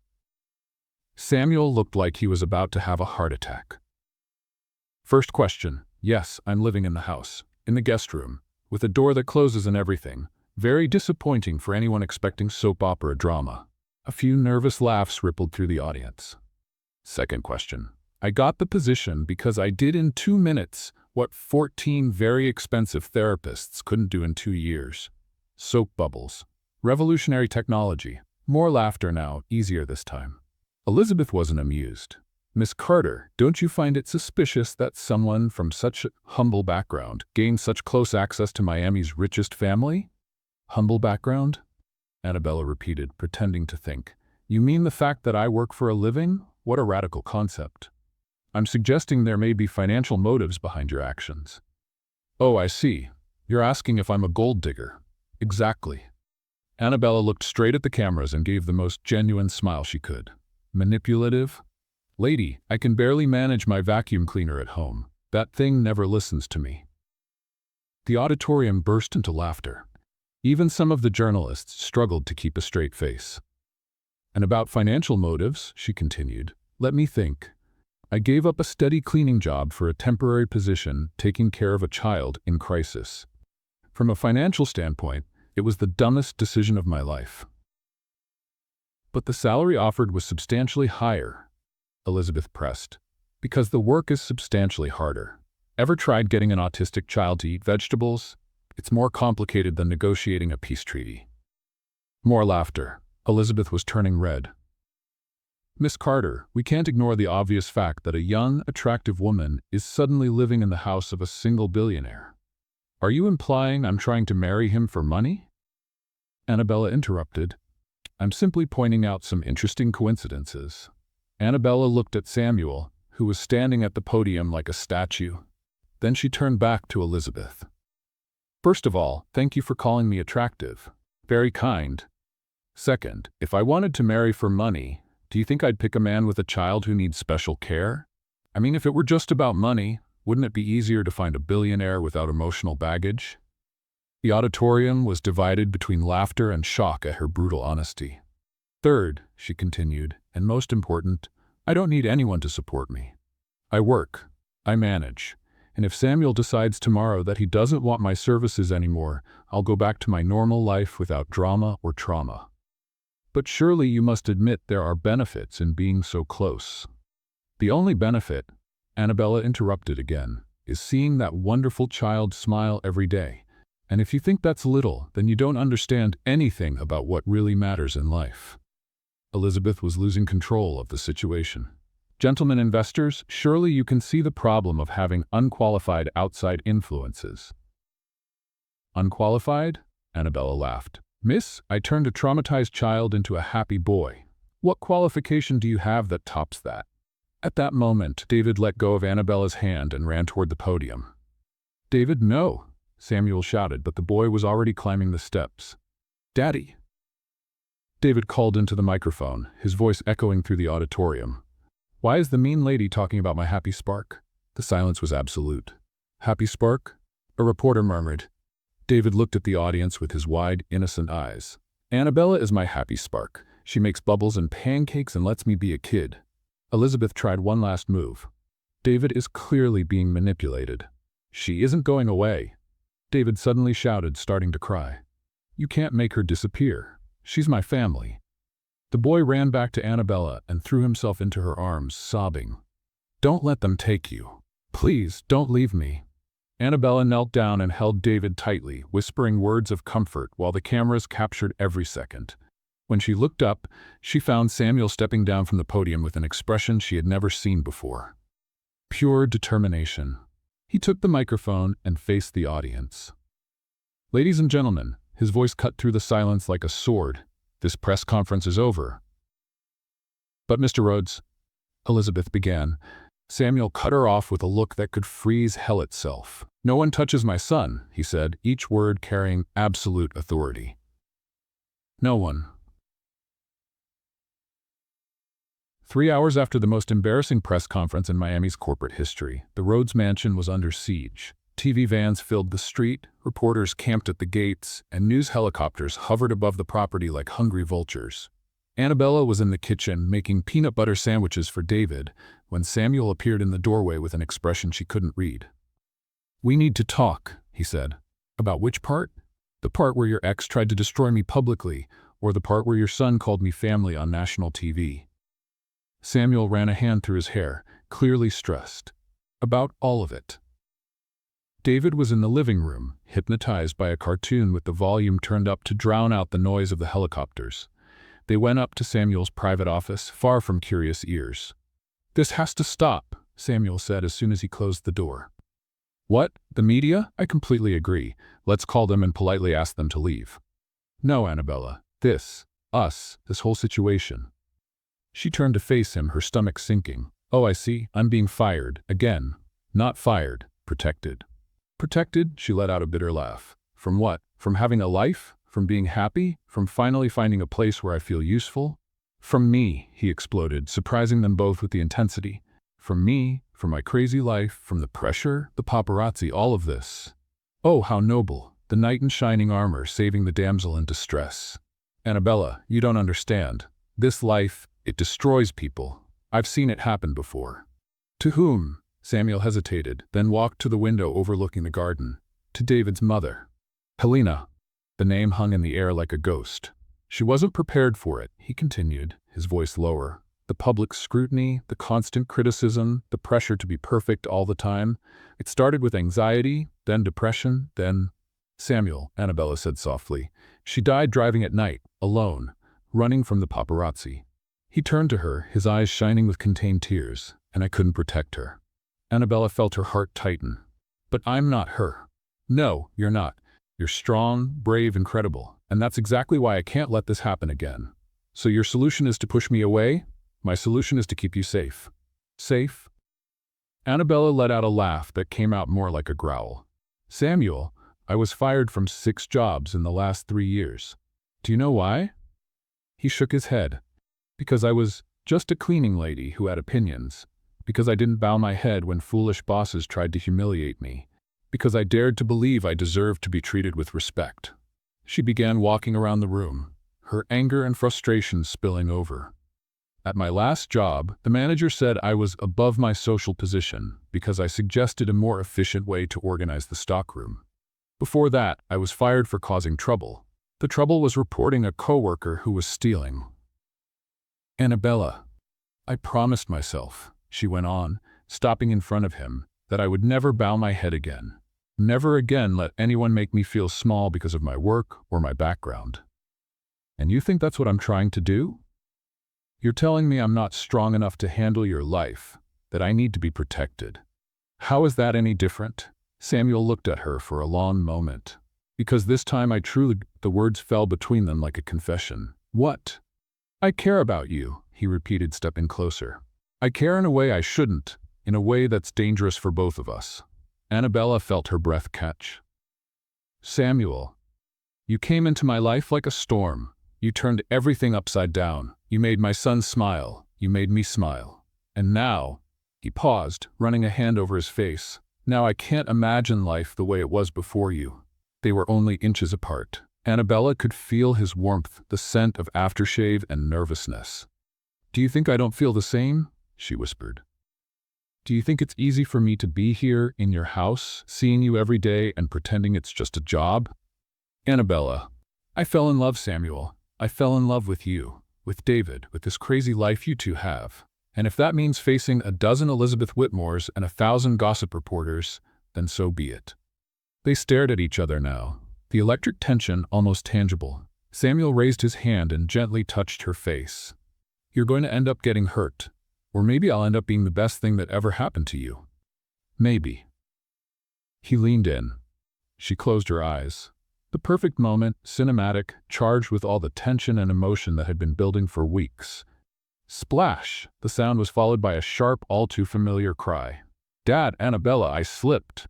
Samuel looked like he was about to have a heart attack. "First question. Yes, I'm living in the house, in the guest room, with a door that closes and everything. Very disappointing for anyone expecting soap opera drama." A few nervous laughs rippled through the audience. Second question. "I got the position because I did in 2 minutes what 14 very expensive therapists couldn't do in 2 years. Soap bubbles. Revolutionary technology. More laughter now, easier this time." Elizabeth wasn't amused. "Miss Carter, don't you find it suspicious that someone from such a humble background gained such close access to Miami's richest family?" "Humble background?" Annabella repeated, pretending to think. "You mean the fact that I work for a living? What a radical concept." "I'm suggesting there may be financial motives behind your actions." "Oh, I see. You're asking if I'm a gold digger." "Exactly." Annabella looked straight at the cameras and gave the most genuine smile she could. "Manipulative? Lady, I can barely manage my vacuum cleaner at home. That thing never listens to me." The auditorium burst into laughter. Even some of the journalists struggled to keep a straight face. "And about financial motives," she continued, "let me think. I gave up a steady cleaning job for a temporary position taking care of a child in crisis. From a financial standpoint, it was the dumbest decision of my life." "But the salary offered was substantially higher," Elizabeth pressed, "because the work is substantially harder. Ever tried getting an autistic child to eat vegetables? It's more complicated than negotiating a peace treaty." More laughter. Elizabeth was turning red. "Miss Carter, we can't ignore the obvious fact that a young, attractive woman is suddenly living in the house of a single billionaire. Are you implying I'm trying to marry him for money?" Annabella interrupted. "I'm simply pointing out some interesting coincidences." Annabella looked at Samuel, who was standing at the podium like a statue. Then she turned back to Elizabeth. "First of all, thank you for calling me attractive. Very kind. Second, if I wanted to marry for money, do you think I'd pick a man with a child who needs special care? I mean, if it were just about money, wouldn't it be easier to find a billionaire without emotional baggage?" The auditorium was divided between laughter and shock at her brutal honesty. "Third," she continued, "and most important, I don't need anyone to support me. I work. I manage. And if Samuel decides tomorrow that he doesn't want my services anymore, I'll go back to my normal life without drama or trauma." "But surely you must admit there are benefits in being so close." "The only benefit," Annabella interrupted again, "is seeing that wonderful child smile every day. And if you think that's little, then you don't understand anything about what really matters in life." Elizabeth was losing control of the situation. "Gentlemen investors, surely you can see the problem of having unqualified outside influences." "Unqualified?" Annabella laughed. "Miss, I turned a traumatized child into a happy boy. What qualification do you have that tops that?" At that moment, David let go of Annabella's hand and ran toward the podium. "David, no!" Samuel shouted, but the boy was already climbing the steps. "Daddy!" David called into the microphone, his voice echoing through the auditorium. "Why is the mean lady talking about my happy spark?" The silence was absolute. "Happy spark?" a reporter murmured. David looked at the audience with his wide, innocent eyes. "Annabella is my happy spark. She makes bubbles and pancakes and lets me be a kid." Elizabeth tried one last move. "David is clearly being manipulated." "She isn't going away," David suddenly shouted, starting to cry. "You can't make her disappear. She's my family." The boy ran back to Annabella and threw himself into her arms, sobbing. "Don't let them take you. Please, don't leave me." Annabella knelt down and held David tightly, whispering words of comfort while the cameras captured every second. When she looked up, she found Samuel stepping down from the podium with an expression she had never seen before. Pure determination. He took the microphone and faced the audience. "Ladies and gentlemen," his voice cut through the silence like a sword, "this press conference is over." "But Mr. Rhodes," Elizabeth began. Samuel cut her off with a look that could freeze hell itself. "No one touches my son," he said, each word carrying absolute authority. "No one." 3 hours after the most embarrassing press conference in Miami's corporate history, the Rhodes mansion was under siege. TV vans filled the street, reporters camped at the gates, and news helicopters hovered above the property like hungry vultures. Annabella was in the kitchen making peanut butter sandwiches for David when Samuel appeared in the doorway with an expression she couldn't read. "We need to talk," he said. "About which part? The part where your ex tried to destroy me publicly, or the part where your son called me family on national TV?" Samuel ran a hand through his hair, clearly stressed. "About all of it." David was in the living room, hypnotized by a cartoon with the volume turned up to drown out the noise of the helicopters. They went up to Samuel's private office, far from curious ears. "This has to stop," Samuel said as soon as he closed the door. "What? The media? I completely agree. Let's call them and politely ask them to leave." "No, Annabella. This whole situation." She turned to face him, her stomach sinking. "Oh, I see. I'm being fired. Again. Not fired. Protected." "Protected?" She let out a bitter laugh. "From what? From having a life? From being happy? From finally finding a place where I feel useful?" "From me," he exploded, surprising them both with the intensity. "From me, from my crazy life, from the pressure, the paparazzi, all of this. Oh, how noble, the knight in shining armor saving the damsel in distress. Annabella, you don't understand. This life, it destroys people. I've seen it happen before." "To whom?" Samuel hesitated, then walked to the window overlooking the garden. "To David's mother. Helena." The name hung in the air like a ghost. "She wasn't prepared for it," he continued, his voice lower. "The public scrutiny, the constant criticism, the pressure to be perfect all the time. It started with anxiety, then depression, then—" "Samuel," Annabella said softly. "She died driving at night, alone, running from the paparazzi." He turned to her, his eyes shining with contained tears, "and I couldn't protect her." Annabella felt her heart tighten. "But I'm not her." "No, you're not. You're strong, brave, incredible, and that's exactly why I can't let this happen again. So your solution is to push me away? My solution is to keep you safe." "Safe?" Annabella let out a laugh that came out more like a growl. "Samuel, I was fired from 6 jobs in the last 3 years. Do you know why?" He shook his head. "Because I was just a cleaning lady who had opinions. Because I didn't bow my head when foolish bosses tried to humiliate me. Because I dared to believe I deserved to be treated with respect." She began walking around the room, her anger and frustration spilling over. "At my last job, the manager said I was above my social position because I suggested a more efficient way to organize the stockroom. Before that, I was fired for causing trouble. The trouble was reporting a coworker who was stealing." "Annabella, I promised myself," she went on, stopping in front of him, "that I would never bow my head again. Never again let anyone make me feel small because of my work or my background. And you think that's what I'm trying to do? You're telling me I'm not strong enough to handle your life, that I need to be protected. How is that any different?" Samuel looked at her for a long moment. "Because this time I truly—" The words fell between them like a confession. "What?" "I care about you," he repeated, stepping closer. "I care in a way I shouldn't, in a way that's dangerous for both of us." Annabella felt her breath catch. "Samuel, you came into my life like a storm. You turned everything upside down. You made my son smile. You made me smile. And now—" He paused, running a hand over his face. "Now I can't imagine life the way it was before you." They were only inches apart. Annabella could feel his warmth, the scent of aftershave and nervousness. "Do you think I don't feel the same?" she whispered. "Do you think it's easy for me to be here in your house, seeing you every day and pretending it's just a job?" "Annabella, I fell in love, Samuel. I fell in love with you, with David, with this crazy life you two have. And if that means facing a dozen Elizabeth Whitmores and 1,000 gossip reporters, then so be it." They stared at each other now, the electric tension almost tangible. Samuel raised his hand and gently touched her face. You're going to end up getting hurt. Or maybe I'll end up being the best thing that ever happened to you. Maybe. He leaned in. She closed her eyes. The perfect moment, cinematic, charged with all the tension and emotion that had been building for weeks. Splash! The sound was followed by a sharp, all too familiar cry. Dad, Annabella, I slipped.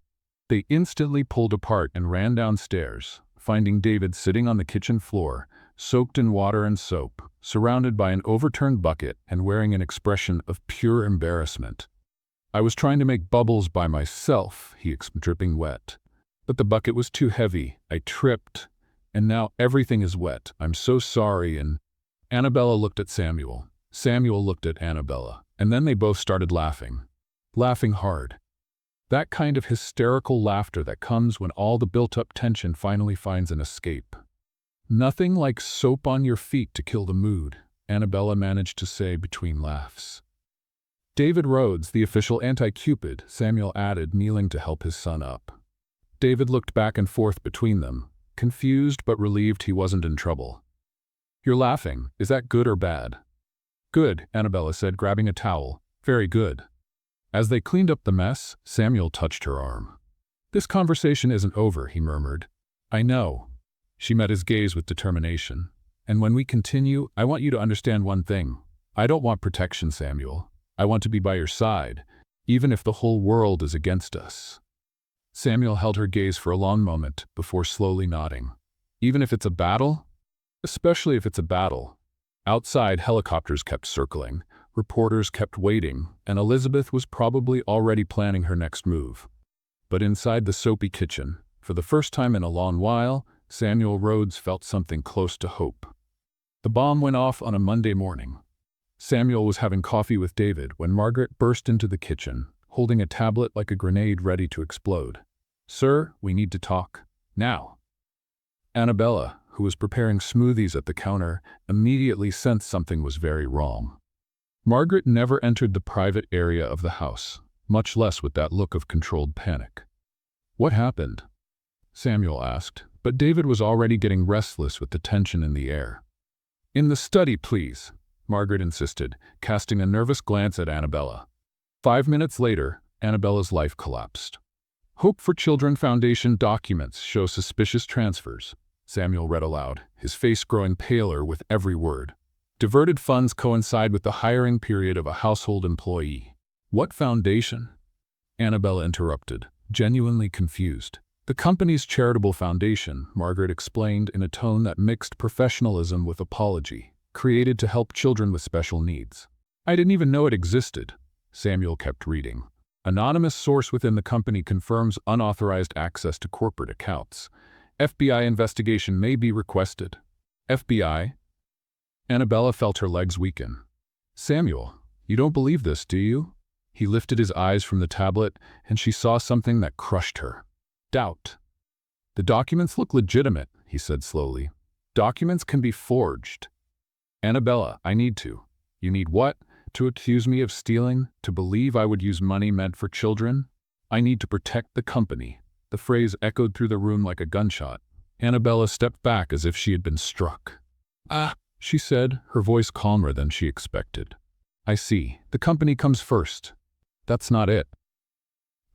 They instantly pulled apart and ran downstairs, finding David sitting on the kitchen floor, soaked in water and soap, surrounded by an overturned bucket and wearing an expression of pure embarrassment. I was trying to make bubbles by myself, he exclaimed, dripping wet. But the bucket was too heavy. I tripped, and now everything is wet. I'm so sorry. And Annabella looked at Samuel. Samuel looked at Annabella, and then they both started laughing. Laughing hard. That kind of hysterical laughter that comes when all the built-up tension finally finds an escape. Nothing like soap on your feet to kill the mood, Annabella managed to say between laughs. David Rhodes, the official anti-Cupid, Samuel added, kneeling to help his son up. David looked back and forth between them, confused but relieved he wasn't in trouble. You're laughing. Is that good or bad? Good, Annabella said, grabbing a towel. Very good. As they cleaned up the mess, Samuel touched her arm. This conversation isn't over, he murmured. I know. She met his gaze with determination. And when we continue, I want you to understand one thing. I don't want protection, Samuel. I want to be by your side, even if the whole world is against us. Samuel held her gaze for a long moment before slowly nodding. Even if it's a battle? Especially if it's a battle. Outside, helicopters kept circling, reporters kept waiting, and Elizabeth was probably already planning her next move. But inside the soapy kitchen, for the first time in a long while, Samuel Rhodes felt something close to hope. The bomb went off on a Monday morning. Samuel was having coffee with David when Margaret burst into the kitchen, holding a tablet like a grenade ready to explode. Sir, we need to talk. Now. Annabella, who was preparing smoothies at the counter, immediately sensed something was very wrong. Margaret never entered the private area of the house, much less with that look of controlled panic. What happened? Samuel asked, but David was already getting restless with the tension in the air. In the study, please, Margaret insisted, casting a nervous glance at Annabella. 5 minutes later, Annabella's life collapsed. Hope for Children Foundation documents show suspicious transfers, Samuel read aloud, his face growing paler with every word. Diverted funds coincide with the hiring period of a household employee. What foundation? Annabella interrupted, genuinely confused. The company's charitable foundation, Margaret explained in a tone that mixed professionalism with apology, created to help children with special needs. I didn't even know it existed, Samuel kept reading. Anonymous source within the company confirms unauthorized access to corporate accounts. FBI investigation may be requested. FBI? Annabella felt her legs weaken. Samuel, you don't believe this, do you? He lifted his eyes from the tablet, and she saw something that crushed her. Doubt. The documents look legitimate, he said slowly. Documents can be forged. Annabella, I need to. You need what? To accuse me of stealing? To believe I would use money meant for children? I need to protect the company. The phrase echoed through the room like a gunshot. Annabella stepped back as if she had been struck. Ah, she said, her voice calmer than she expected. I see. The company comes first. That's not it.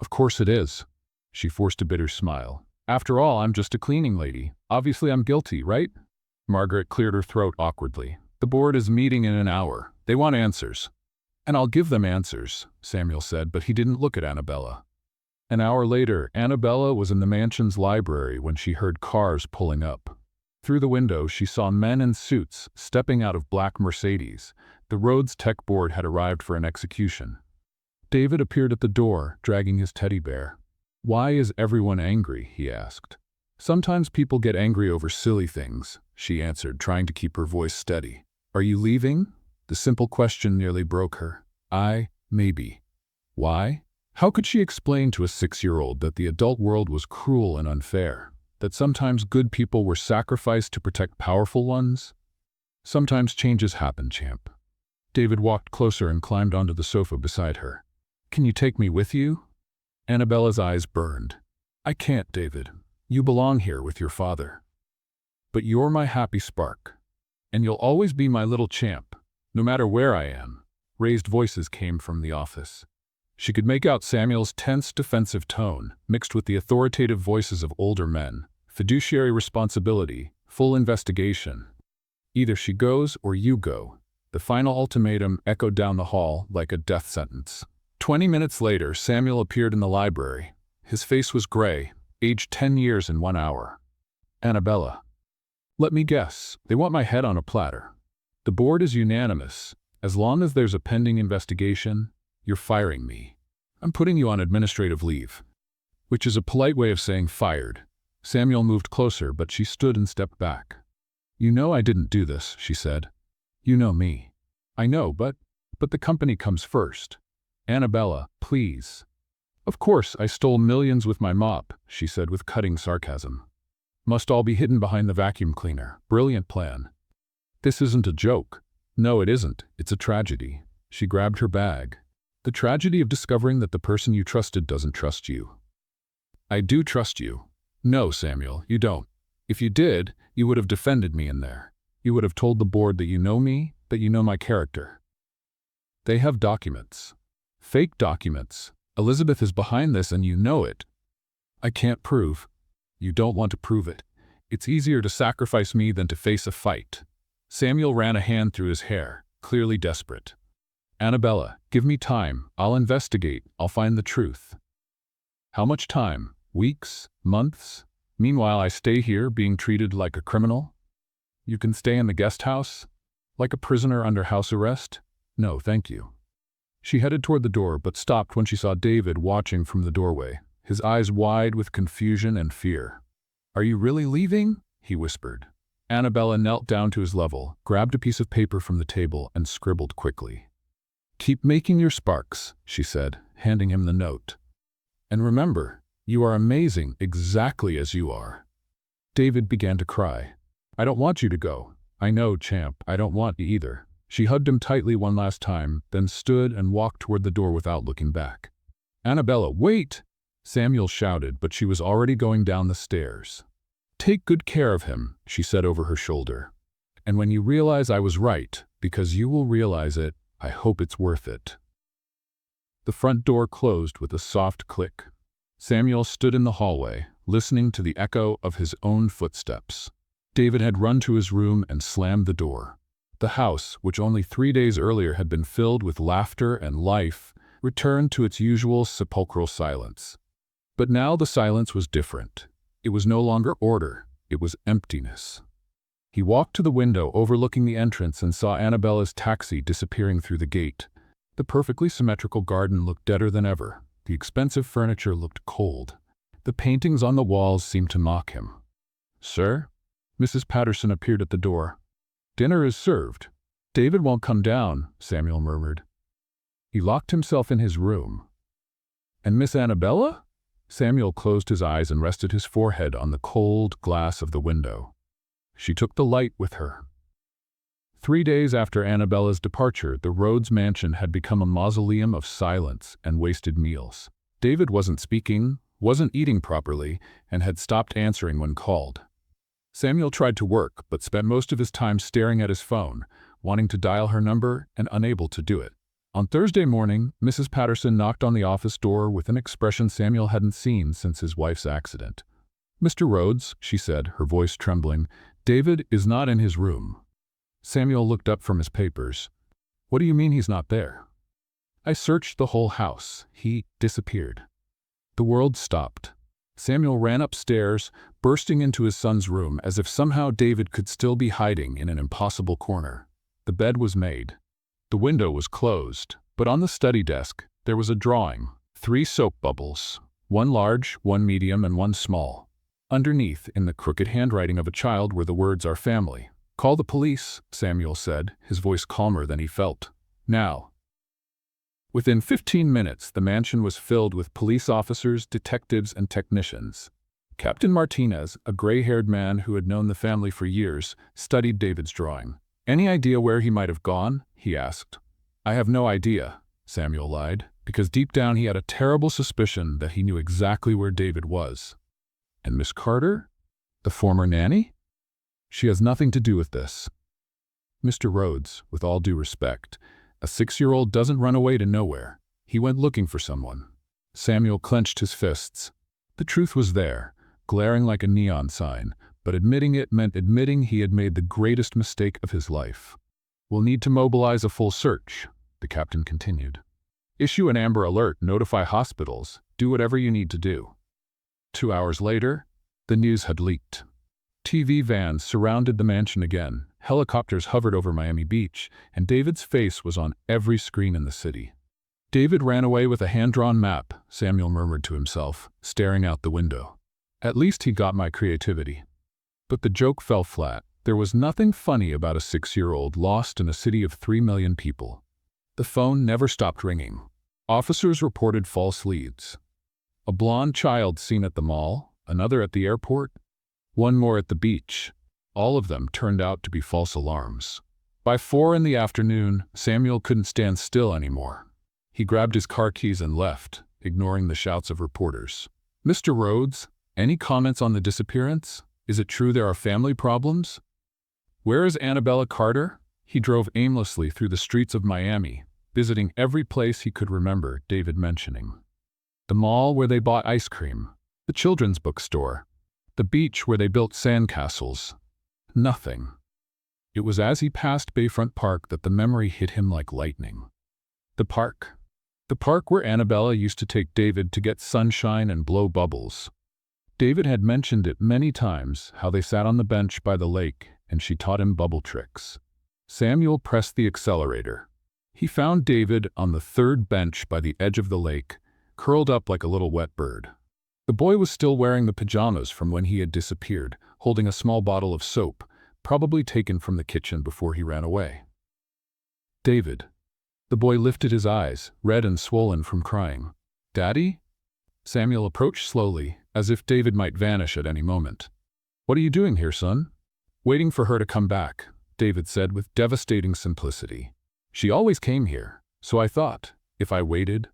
Of course it is. She forced a bitter smile. After all, I'm just a cleaning lady. Obviously I'm guilty, right? Margaret cleared her throat awkwardly. The board is meeting in an hour. They want answers. And I'll give them answers, Samuel said, but he didn't look at Annabella. An hour later, Annabella was in the mansion's library when she heard cars pulling up. Through the window, she saw men in suits stepping out of black Mercedes. The Rhodes Tech board had arrived for an execution. David appeared at the door, dragging his teddy bear. Why is everyone angry? He asked. Sometimes people get angry over silly things, she answered, trying to keep her voice steady. Are you leaving? The simple question nearly broke her. Maybe. Why? How could she explain to a 6-year-old that the adult world was cruel and unfair? That sometimes good people were sacrificed to protect powerful ones? Sometimes changes happen, champ. David walked closer and climbed onto the sofa beside her. Can you take me with you? Annabella's eyes burned. I can't, David. You belong here with your father. But you're my happy spark. And you'll always be my little champ, no matter where I am." Raised voices came from the office. She could make out Samuel's tense, defensive tone, mixed with the authoritative voices of older men. Fiduciary responsibility, full investigation. Either she goes or you go. The final ultimatum echoed down the hall like a death sentence. 20 minutes later, Samuel appeared in the library. His face was gray, aged 10 years in 1 hour. "Annabella. Let me guess, they want my head on a platter. The board is unanimous. As long as there's a pending investigation, you're firing me. I'm putting you on administrative leave." Which is a polite way of saying fired. Samuel moved closer, but she stood and stepped back. "You know I didn't do this," she said. "You know me." "I know, but the company comes first. Annabella, please." "Of course, I stole millions with my mop," she said with cutting sarcasm. "Must all be hidden behind the vacuum cleaner. Brilliant plan." "This isn't a joke." "No, it isn't. It's a tragedy." She grabbed her bag. "The tragedy of discovering that the person you trusted doesn't trust you." "I do trust you." "No, Samuel, you don't. If you did, you would have defended me in there. You would have told the board that you know me, that you know my character." "They have documents." "Fake documents. Elizabeth is behind this and you know it." "I can't prove." "You don't want to prove it. It's easier to sacrifice me than to face a fight." Samuel ran a hand through his hair, clearly desperate. "Annabella, give me time. I'll investigate. I'll find the truth." "How much time? Weeks? Months? Meanwhile, I stay here being treated like a criminal?" "You can stay in the guest house? Like a prisoner under house arrest?" "No, thank you." She headed toward the door, but stopped when she saw David watching from the doorway, his eyes wide with confusion and fear. "Are you really leaving?" he whispered. Annabella knelt down to his level, grabbed a piece of paper from the table, and scribbled quickly. "Keep making your sparks," she said, handing him the note. "And remember, you are amazing exactly as you are." David began to cry. "I don't want you to go." "I know, champ, I don't want you either." She hugged him tightly one last time, then stood and walked toward the door without looking back. "Annabella, wait!" Samuel shouted, but she was already going down the stairs. "Take good care of him," she said over her shoulder. "And when you realize I was right, because you will realize it, I hope it's worth it." The front door closed with a soft click. Samuel stood in the hallway, listening to the echo of his own footsteps. David had run to his room and slammed the door. The house, which only 3 days earlier had been filled with laughter and life, returned to its usual sepulchral silence. But now the silence was different. It was no longer order, it was emptiness. He walked to the window overlooking the entrance and saw Annabella's taxi disappearing through the gate. The perfectly symmetrical garden looked deader than ever. The expensive furniture looked cold. The paintings on the walls seemed to mock him. "Sir?" Mrs. Patterson appeared at the door. "Dinner is served." "David won't come down," Samuel murmured. He locked himself in his room. "And Miss Annabella?" Samuel closed his eyes and rested his forehead on the cold glass of the window. She took the light with her. 3 days after Annabella's departure, the Rhodes mansion had become a mausoleum of silence and wasted meals. David wasn't speaking, wasn't eating properly, and had stopped answering when called. Samuel tried to work, but spent most of his time staring at his phone, wanting to dial her number and unable to do it. On Thursday morning, Mrs. Patterson knocked on the office door with an expression Samuel hadn't seen since his wife's accident. "Mr. Rhodes," she said, her voice trembling, "David is not in his room." Samuel looked up from his papers. "What do you mean he's not there?" "I searched the whole house. He disappeared." The world stopped. Samuel ran upstairs, bursting into his son's room as if somehow David could still be hiding in an impossible corner. The bed was made. The window was closed, but on the study desk there was a drawing, 3 soap bubbles, one large, one medium, and one small. Underneath, in the crooked handwriting of a child, were the words "Our family." "Call the police," Samuel said, his voice calmer than he felt. "Now." Within 15 minutes, the mansion was filled with police officers, detectives, and technicians. Captain Martinez, a gray-haired man who had known the family for years, studied David's drawing. "Any idea where he might have gone?" he asked. "I have no idea," Samuel lied, because deep down he had a terrible suspicion that he knew exactly where David was. "And Miss Carter? The former nanny?" She has nothing to do with this. Mr. Rhodes, with all due respect, a 6-year-old doesn't run away to nowhere. He went looking for someone. Samuel clenched his fists. The truth was there, glaring like a neon sign, but admitting it meant admitting he had made the greatest mistake of his life. We'll need to mobilize a full search, the captain continued. Issue an Amber Alert, notify hospitals, do whatever you need to do. 2 hours later, the news had leaked. TV vans surrounded the mansion again, helicopters hovered over Miami Beach, and David's face was on every screen in the city. David ran away with a hand-drawn map, Samuel murmured to himself, staring out the window. At least he got my creativity. But the joke fell flat. There was nothing funny about a 6-year-old lost in a city of 3 million people. The phone never stopped ringing. Officers reported false leads. A blonde child seen at the mall, another at the airport, one more at the beach. All of them turned out to be false alarms. By 4 in the afternoon, Samuel couldn't stand still anymore. He grabbed his car keys and left, ignoring the shouts of reporters. Mr. Rhodes, any comments on the disappearance? Is it true there are family problems? Where is Annabella Carter? He drove aimlessly through the streets of Miami, visiting every place he could remember David mentioning. The mall where they bought ice cream, the children's bookstore, the beach where they built sandcastles. Nothing. It was as he passed Bayfront Park that the memory hit him like lightning. The park. The park where Annabella used to take David to get sunshine and blow bubbles. David had mentioned it many times, how they sat on the bench by the lake and she taught him bubble tricks. Samuel pressed the accelerator. He found David on the third bench by the edge of the lake, curled up like a little wet bird. The boy was still wearing the pajamas from when he had disappeared, holding a small bottle of soap, probably taken from the kitchen before he ran away. David. The boy lifted his eyes, red and swollen from crying. Daddy? Samuel approached slowly, as if David might vanish at any moment. What are you doing here, son? Waiting for her to come back, David said with devastating simplicity. She always came here, so I thought, if I waited.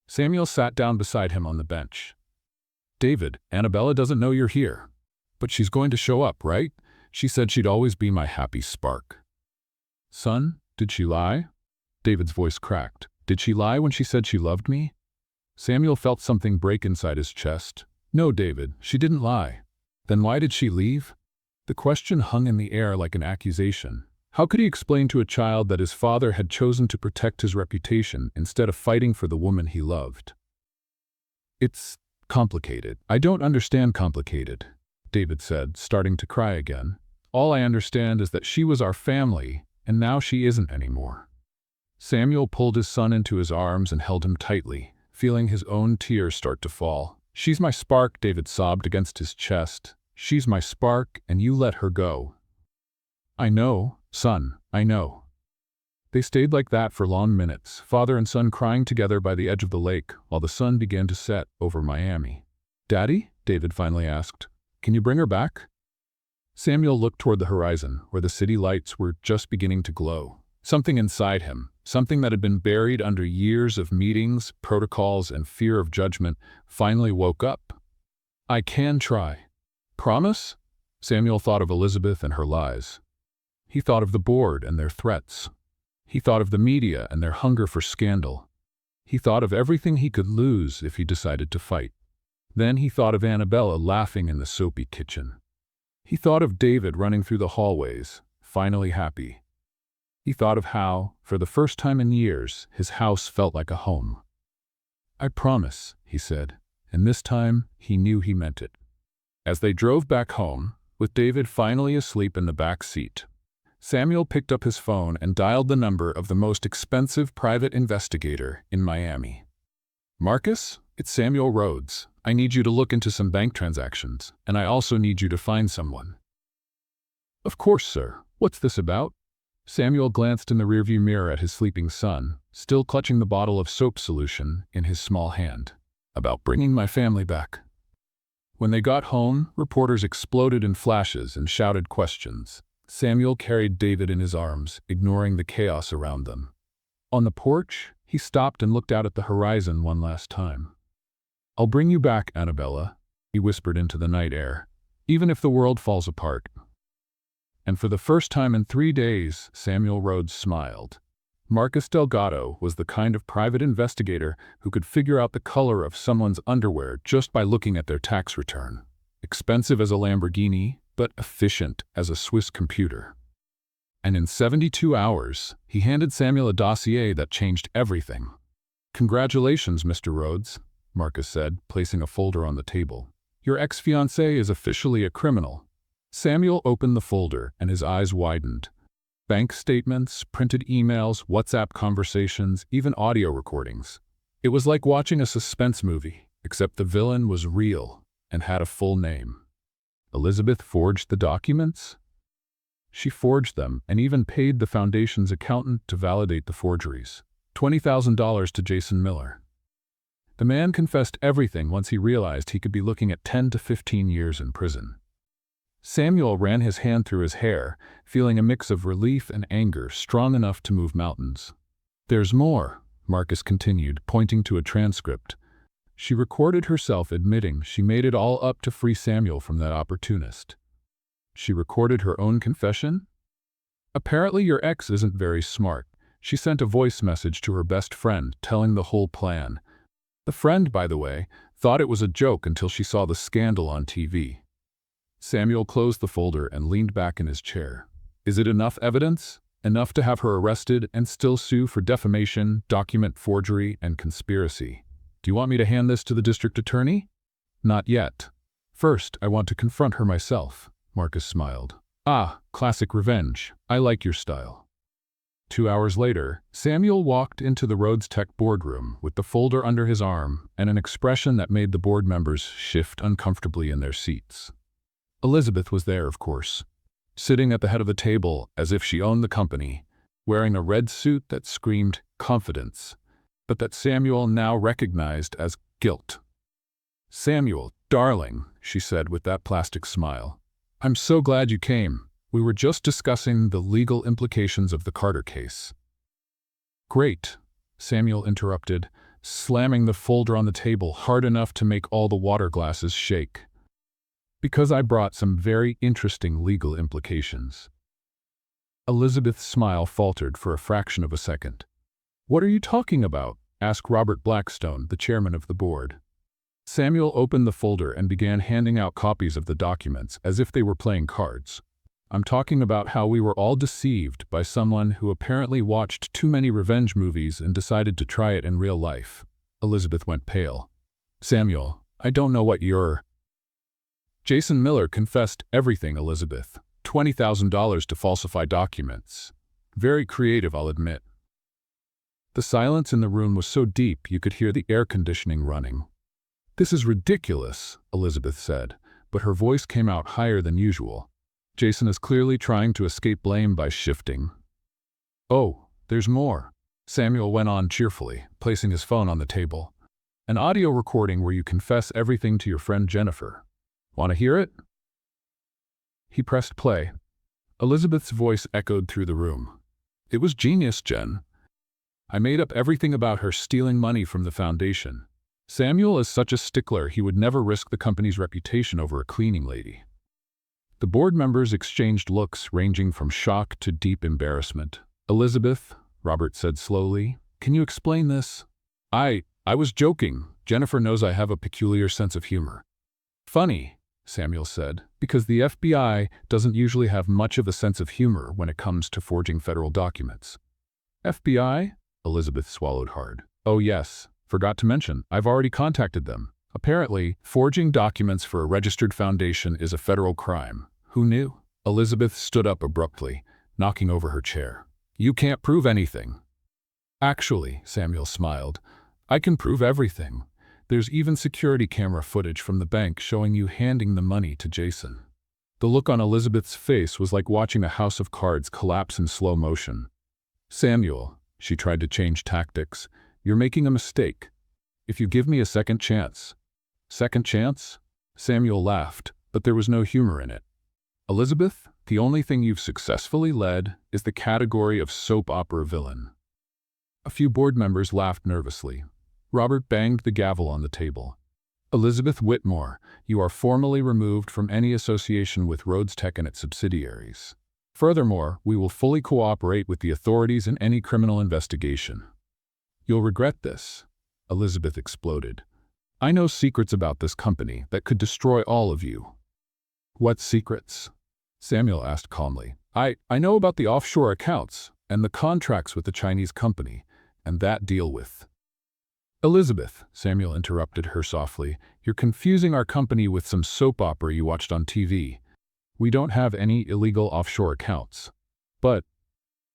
Samuel sat down beside him on the bench. David, Annabella doesn't know you're here. But she's going to show up, right? She said she'd always be my happy spark. Son, did she lie? David's voice cracked. Did she lie when she said she loved me? Samuel felt something break inside his chest. No, David, she didn't lie. Then why did she leave? The question hung in the air like an accusation. How could he explain to a child that his father had chosen to protect his reputation instead of fighting for the woman he loved? It's complicated. I don't understand complicated, David said, starting to cry again. All I understand is that she was our family, and now she isn't anymore. Samuel pulled his son into his arms and held him tightly, feeling his own tears start to fall. She's my spark, David sobbed against his chest. She's my spark, and you let her go. I know, son, I know. They stayed like that for long minutes, father and son crying together by the edge of the lake, while the sun began to set over Miami. Daddy? David finally asked. Can you bring her back? Samuel looked toward the horizon, where the city lights were just beginning to glow. Something inside him, something that had been buried under years of meetings, protocols, and fear of judgment, finally woke up. I can try. Promise? Samuel thought of Elizabeth and her lies. He thought of the board and their threats. He thought of the media and their hunger for scandal. He thought of everything he could lose if he decided to fight. Then he thought of Annabella laughing in the soapy kitchen. He thought of David running through the hallways, finally happy. He thought of how, for the first time in years, his house felt like a home. I promise, he said, and this time he knew he meant it. As they drove back home, with David finally asleep in the back seat, Samuel picked up his phone and dialed the number of the most expensive private investigator in Miami. Marcus, it's Samuel Rhodes. I need you to look into some bank transactions, and I also need you to find someone. Of course, sir. What's this about? Samuel glanced in the rearview mirror at his sleeping son, still clutching the bottle of soap solution in his small hand. About bringing my family back. When they got home, reporters exploded in flashes and shouted questions. Samuel carried David in his arms, ignoring the chaos around them. On the porch, he stopped and looked out at the horizon one last time. I'll bring you back, Annabella, he whispered into the night air, even if the world falls apart. And for the first time in 3 days, Samuel Rhodes smiled. Marcus Delgado was the kind of private investigator who could figure out the color of someone's underwear just by looking at their tax return. Expensive as a Lamborghini, but efficient as a Swiss computer. And in 72 hours, he handed Samuel a dossier that changed everything. "Congratulations, Mr. Rhodes," Marcus said, placing a folder on the table. "Your ex-fiancée is officially a criminal." Samuel opened the folder and his eyes widened. Bank statements, printed emails, WhatsApp conversations, even audio recordings. It was like watching a suspense movie, except the villain was real and had a full name. Elizabeth forged the documents? She forged them and even paid the foundation's accountant to validate the forgeries. $20,000 to Jason Miller. The man confessed everything once he realized he could be looking at 10 to 15 years in prison. Samuel ran his hand through his hair, feeling a mix of relief and anger strong enough to move mountains. "There's more," Marcus continued, pointing to a transcript. She recorded herself admitting she made it all up to free Samuel from that opportunist. She recorded her own confession? "Apparently your ex isn't very smart. She sent a voice message to her best friend telling the whole plan. The friend, by the way, thought it was a joke until she saw the scandal on TV." Samuel closed the folder and leaned back in his chair. "Is it enough evidence? Enough to have her arrested and still sue for defamation, document forgery, and conspiracy? Do you want me to hand this to the district attorney?" "Not yet. First, I want to confront her myself," Marcus smiled. "Ah, classic revenge. I like your style." 2 hours later, Samuel walked into the Rhodes Tech boardroom with the folder under his arm and an expression that made the board members shift uncomfortably in their seats. Elizabeth was there, of course, sitting at the head of the table as if she owned the company, wearing a red suit that screamed confidence, but that Samuel now recognized as guilt. "Samuel, darling," she said with that plastic smile. "I'm so glad you came. We were just discussing the legal implications of the Carter case." "Great," Samuel interrupted, slamming the folder on the table hard enough to make all the water glasses shake. "Because I brought some very interesting legal implications." Elizabeth's smile faltered for a fraction of a second. "What are you talking about?" asked Robert Blackstone, the chairman of the board. Samuel opened the folder and began handing out copies of the documents as if they were playing cards. "I'm talking about how we were all deceived by someone who apparently watched too many revenge movies and decided to try it in real life." Elizabeth went pale. "Samuel, I don't know what you're—" "Jason Miller confessed everything, Elizabeth. $20,000 to falsify documents. Very creative, I'll admit." The silence in the room was so deep you could hear the air conditioning running. "This is ridiculous," Elizabeth said, but her voice came out higher than usual. "Jason is clearly trying to escape blame by shifting." "Oh, there's more," Samuel went on cheerfully, placing his phone on the table. "An audio recording where you confess everything to your friend Jennifer. Want to hear it?" He pressed play. Elizabeth's voice echoed through the room. "It was genius, Jen. I made up everything about her stealing money from the foundation. Samuel is such a stickler he would never risk the company's reputation over a cleaning lady." The board members exchanged looks ranging from shock to deep embarrassment. "Elizabeth," Robert said slowly, "can you explain this?" I was joking. Jennifer knows I have a peculiar sense of humor." "Funny," Samuel said, "because the FBI doesn't usually have much of a sense of humor when it comes to forging federal documents." "FBI?" Elizabeth swallowed hard. "Oh yes, forgot to mention, I've already contacted them. Apparently, forging documents for a registered foundation is a federal crime. Who knew?" Elizabeth stood up abruptly, knocking over her chair. "You can't prove anything." "Actually," Samuel smiled, "I can prove everything. There's even security camera footage from the bank showing you handing the money to Jason." The look on Elizabeth's face was like watching a house of cards collapse in slow motion. "Samuel," she tried to change tactics, "you're making a mistake. If you give me a second chance." "Second chance?" Samuel laughed, but there was no humor in it. "Elizabeth, the only thing you've successfully led is the category of soap opera villain." A few board members laughed nervously. Robert banged the gavel on the table. "Elizabeth Whitmore, you are formally removed from any association with Rhodes Tech and its subsidiaries." Furthermore, we will fully cooperate with the authorities in any criminal investigation. You'll regret this, Elizabeth exploded. I know secrets about this company that could destroy all of you. What secrets? Samuel asked calmly. I know about the offshore accounts and the contracts with the Chinese company, and that deal with. Elizabeth, Samuel interrupted her softly, you're confusing our company with some soap opera you watched on TV. We don't have any illegal offshore accounts.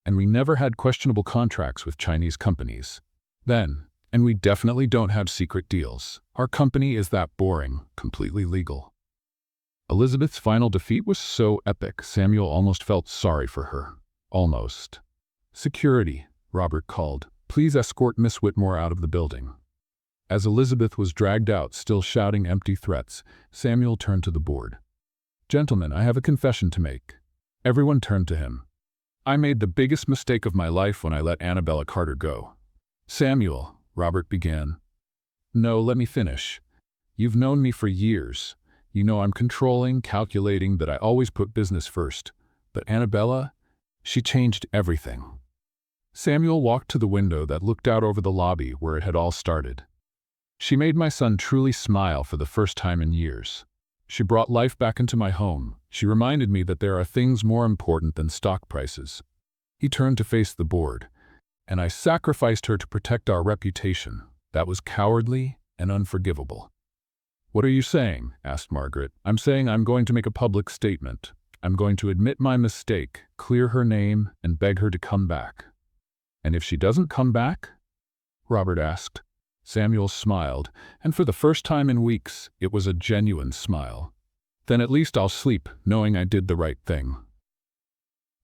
And we never had questionable contracts with Chinese companies. And we definitely don't have secret deals. Our company is that boring, completely legal. Elizabeth's final defeat was so epic, Samuel almost felt sorry for her. Almost. Security, Robert called. Please escort Miss Whitmore out of the building. As Elizabeth was dragged out, still shouting empty threats, Samuel turned to the board. Gentlemen, I have a confession to make. Everyone turned to him. I made the biggest mistake of my life when I let Annabella Carter go. Samuel, Robert began. No, let me finish. You've known me for years. You know I'm controlling, calculating, that I always put business first. But Annabella, she changed everything. Samuel walked to the window that looked out over the lobby where it had all started. She made my son truly smile for the first time in years. She brought life back into my home. She reminded me that there are things more important than stock prices. He turned to face the board. And I sacrificed her to protect our reputation. That was cowardly and unforgivable. What are you saying? Asked Margaret. I'm saying I'm going to make a public statement. I'm going to admit my mistake, clear her name, and beg her to come back. And if she doesn't come back? Robert asked. Samuel smiled, and for the first time in weeks, it was a genuine smile. Then at least I'll sleep, knowing I did the right thing.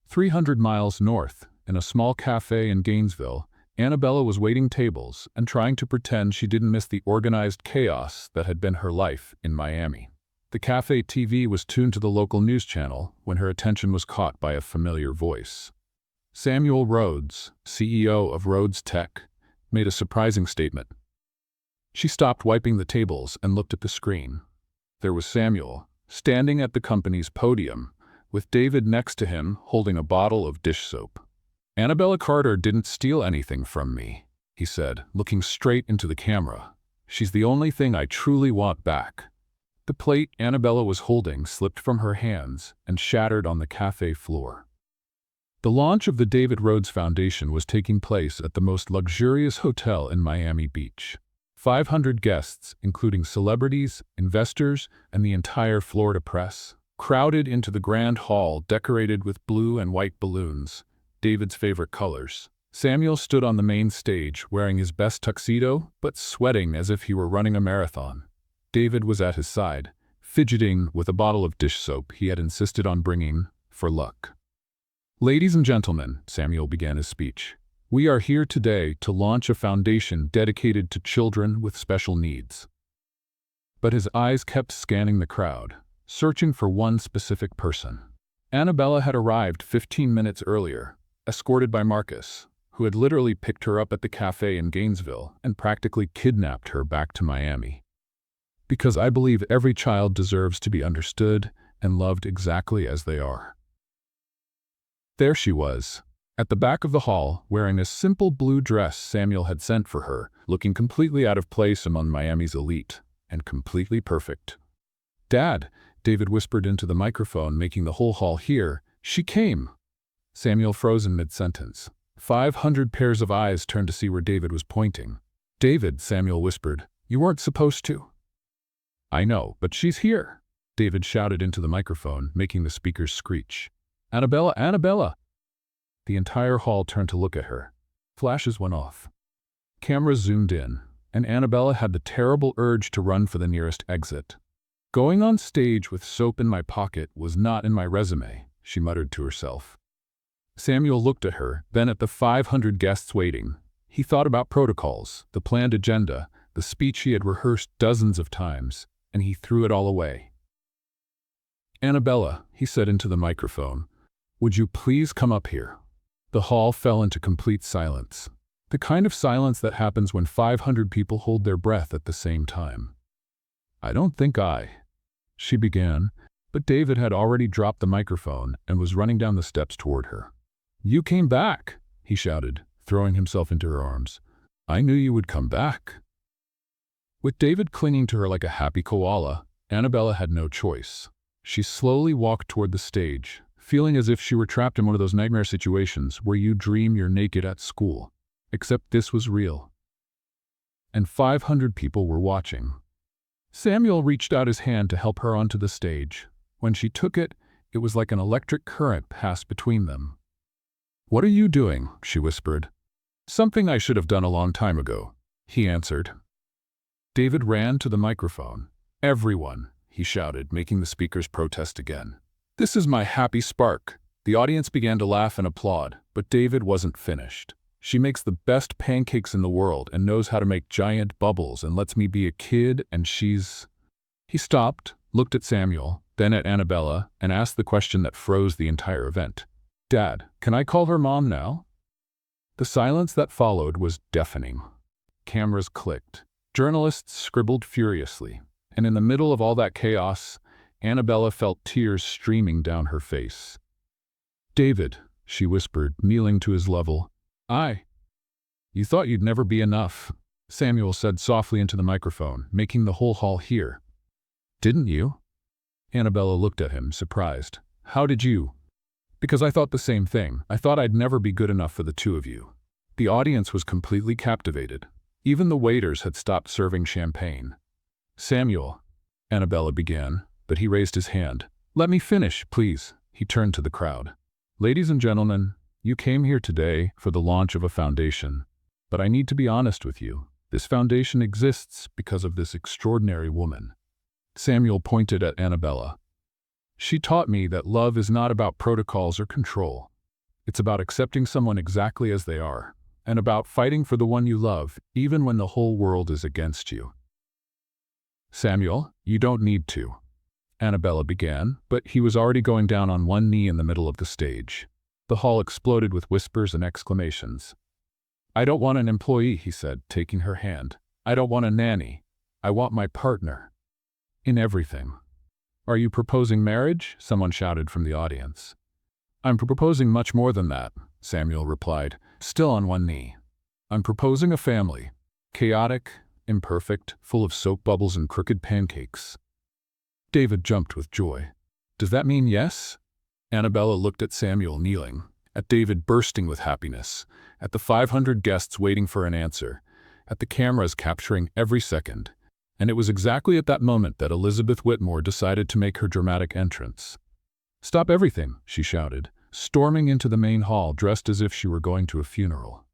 300 miles north, in a small cafe in Gainesville, Annabella was waiting tables and trying to pretend she didn't miss the organized chaos that had been her life in Miami. The cafe TV was tuned to the local news channel when her attention was caught by a familiar voice. Samuel Rhodes, CEO of Rhodes Tech, made a surprising statement. She stopped wiping the tables and looked at the screen. There was Samuel, standing at the company's podium, with David next to him holding a bottle of dish soap. Annabella Carter didn't steal anything from me, he said, looking straight into the camera. She's the only thing I truly want back. The plate Annabella was holding slipped from her hands and shattered on the cafe floor. The launch of the David Rhodes Foundation was taking place at the most luxurious hotel in Miami Beach. 500 guests, including celebrities, investors, and the entire Florida press, crowded into the grand hall decorated with blue and white balloons, David's favorite colors. Samuel stood on the main stage wearing his best tuxedo, but sweating as if he were running a marathon. David was at his side, fidgeting with a bottle of dish soap he had insisted on bringing for luck. Ladies and gentlemen, Samuel began his speech, we are here today to launch a foundation dedicated to children with special needs. But his eyes kept scanning the crowd, searching for one specific person. Annabella had arrived 15 minutes earlier, escorted by Marcus, who had literally picked her up at the cafe in Gainesville and practically kidnapped her back to Miami. Because I believe every child deserves to be understood and loved exactly as they are. There she was, at the back of the hall, wearing a simple blue dress Samuel had sent for her, looking completely out of place among Miami's elite, and completely perfect. Dad, David whispered into the microphone, making the whole hall hear, she came. Samuel froze in mid-sentence. 500 pairs of eyes turned to see where David was pointing. David, Samuel whispered, you weren't supposed to. I know, but she's here, David shouted into the microphone, making the speakers screech. Annabella, Annabella! The entire hall turned to look at her. Flashes went off. Cameras zoomed in, and Annabella had the terrible urge to run for the nearest exit. Going on stage with soap in my pocket was not in my resume, she muttered to herself. Samuel looked at her, then at the 500 guests waiting. He thought about protocols, the planned agenda, the speech he had rehearsed dozens of times, and he threw it all away. Annabella, he said into the microphone, would you please come up here? The hall fell into complete silence. The kind of silence that happens when 500 people hold their breath at the same time. I don't think she began, But David had already dropped the microphone and was running down the steps toward her. "You came back," he shouted, throwing himself into her arms. "I knew you would come back." With David clinging to her like a happy koala, Annabella had no choice. She slowly walked toward the stage, feeling as if she were trapped in one of those nightmare situations where you dream you're naked at school. Except this was real. And 500 people were watching. Samuel reached out his hand to help her onto the stage. When she took it, it was like an electric current passed between them. "What are you doing?" she whispered. "Something I should have done a long time ago," he answered. David ran to the microphone. "Everyone," he shouted, making the speakers protest again. "This is my happy spark." The audience began to laugh and applaud, but David wasn't finished. "She makes the best pancakes in the world and knows how to make giant bubbles and lets me be a kid and she's—" He stopped, looked at Samuel, then at Annabella, and asked the question that froze the entire event. "Dad, can I call her mom now?" The silence that followed was deafening. Cameras clicked. Journalists scribbled furiously. And in the middle of all that chaos, Annabella felt tears streaming down her face. "David," she whispered, kneeling to his level. You thought you'd never be enough," Samuel said softly into the microphone, making the whole hall hear. "Didn't you?" Annabella looked at him, surprised. "How did you?" "Because I thought the same thing. I thought I'd never be good enough for the two of you." The audience was completely captivated. Even the waiters had stopped serving champagne. "Samuel," Annabella began, but he raised his hand. "Let me finish, please." He turned to the crowd. "Ladies and gentlemen, you came here today for the launch of a foundation. But I need to be honest with you. This foundation exists because of this extraordinary woman." Samuel pointed at Annabella. "She taught me that love is not about protocols or control. It's about accepting someone exactly as they are, and about fighting for the one you love, even when the whole world is against you." "Samuel, you don't need to," Annabella began, but he was already going down on one knee in the middle of the stage. The hall exploded with whispers and exclamations. "I don't want an employee," he said, taking her hand. "I don't want a nanny. I want my partner. In everything." "Are you proposing marriage?" someone shouted from the audience. "I'm proposing much more than that," Samuel replied, still on one knee. "I'm proposing a family. Chaotic, imperfect, full of soap bubbles and crooked pancakes." David jumped with joy. "Does that mean yes?" Annabella looked at Samuel kneeling, at David bursting with happiness, at the 500 guests waiting for an answer, at the cameras capturing every second. And it was exactly at that moment that Elizabeth Whitmore decided to make her dramatic entrance. "Stop everything," she shouted, storming into the main hall dressed as if she were going to a funeral.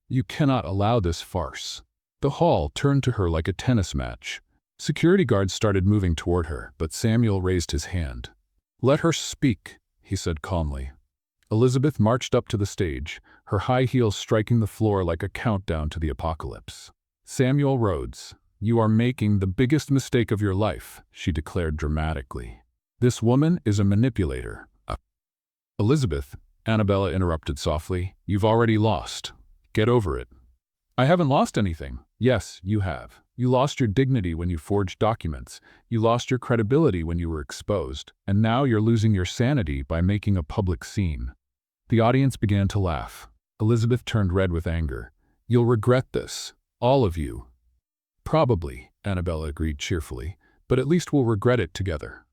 "You cannot allow this farce." The hall turned to her like a tennis match. Security guards started moving toward her, but Samuel raised his hand. "Let her speak," he said calmly. Elizabeth marched up to the stage, her high heels striking the floor like a countdown to the apocalypse. "Samuel Rhodes, you are making the biggest mistake of your life," she declared dramatically. "This woman is a manipulator." "Elizabeth," Annabella interrupted softly, "you've already lost. Get over it." "I haven't lost anything." "Yes, you have. You lost your dignity when you forged documents. You lost your credibility when you were exposed. And now you're losing your sanity by making a public scene." The audience began to laugh. Elizabeth turned red with anger. "You'll regret this. All of you." "Probably," Annabella agreed cheerfully, "but at least we'll regret it together."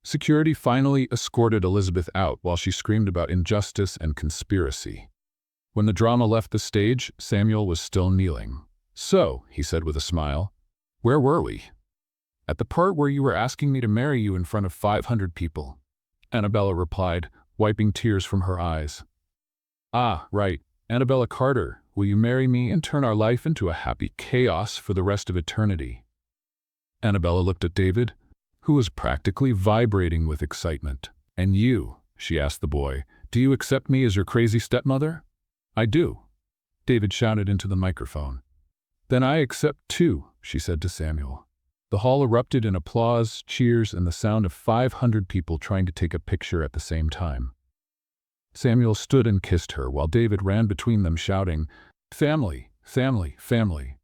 Security finally escorted Elizabeth out while she screamed about injustice and conspiracy. When the drama left the stage, Samuel was still kneeling. "So," he said with a smile, "where were we?" "At the part where you were asking me to marry you in front of 500 people," Annabella replied, wiping tears from her eyes. "Ah, right. Annabella Carter, will you marry me and turn our life into a happy chaos for the rest of eternity?" Annabella looked at David, who was practically vibrating with excitement. "And you," she asked the boy, "do you accept me as your crazy stepmother?" "I do," David shouted into the microphone. "Then I accept too," she said to Samuel. The hall erupted in applause, cheers, and the sound of 500 people trying to take a picture at the same time. Samuel stood and kissed her while David ran between them shouting, "Family, family, family."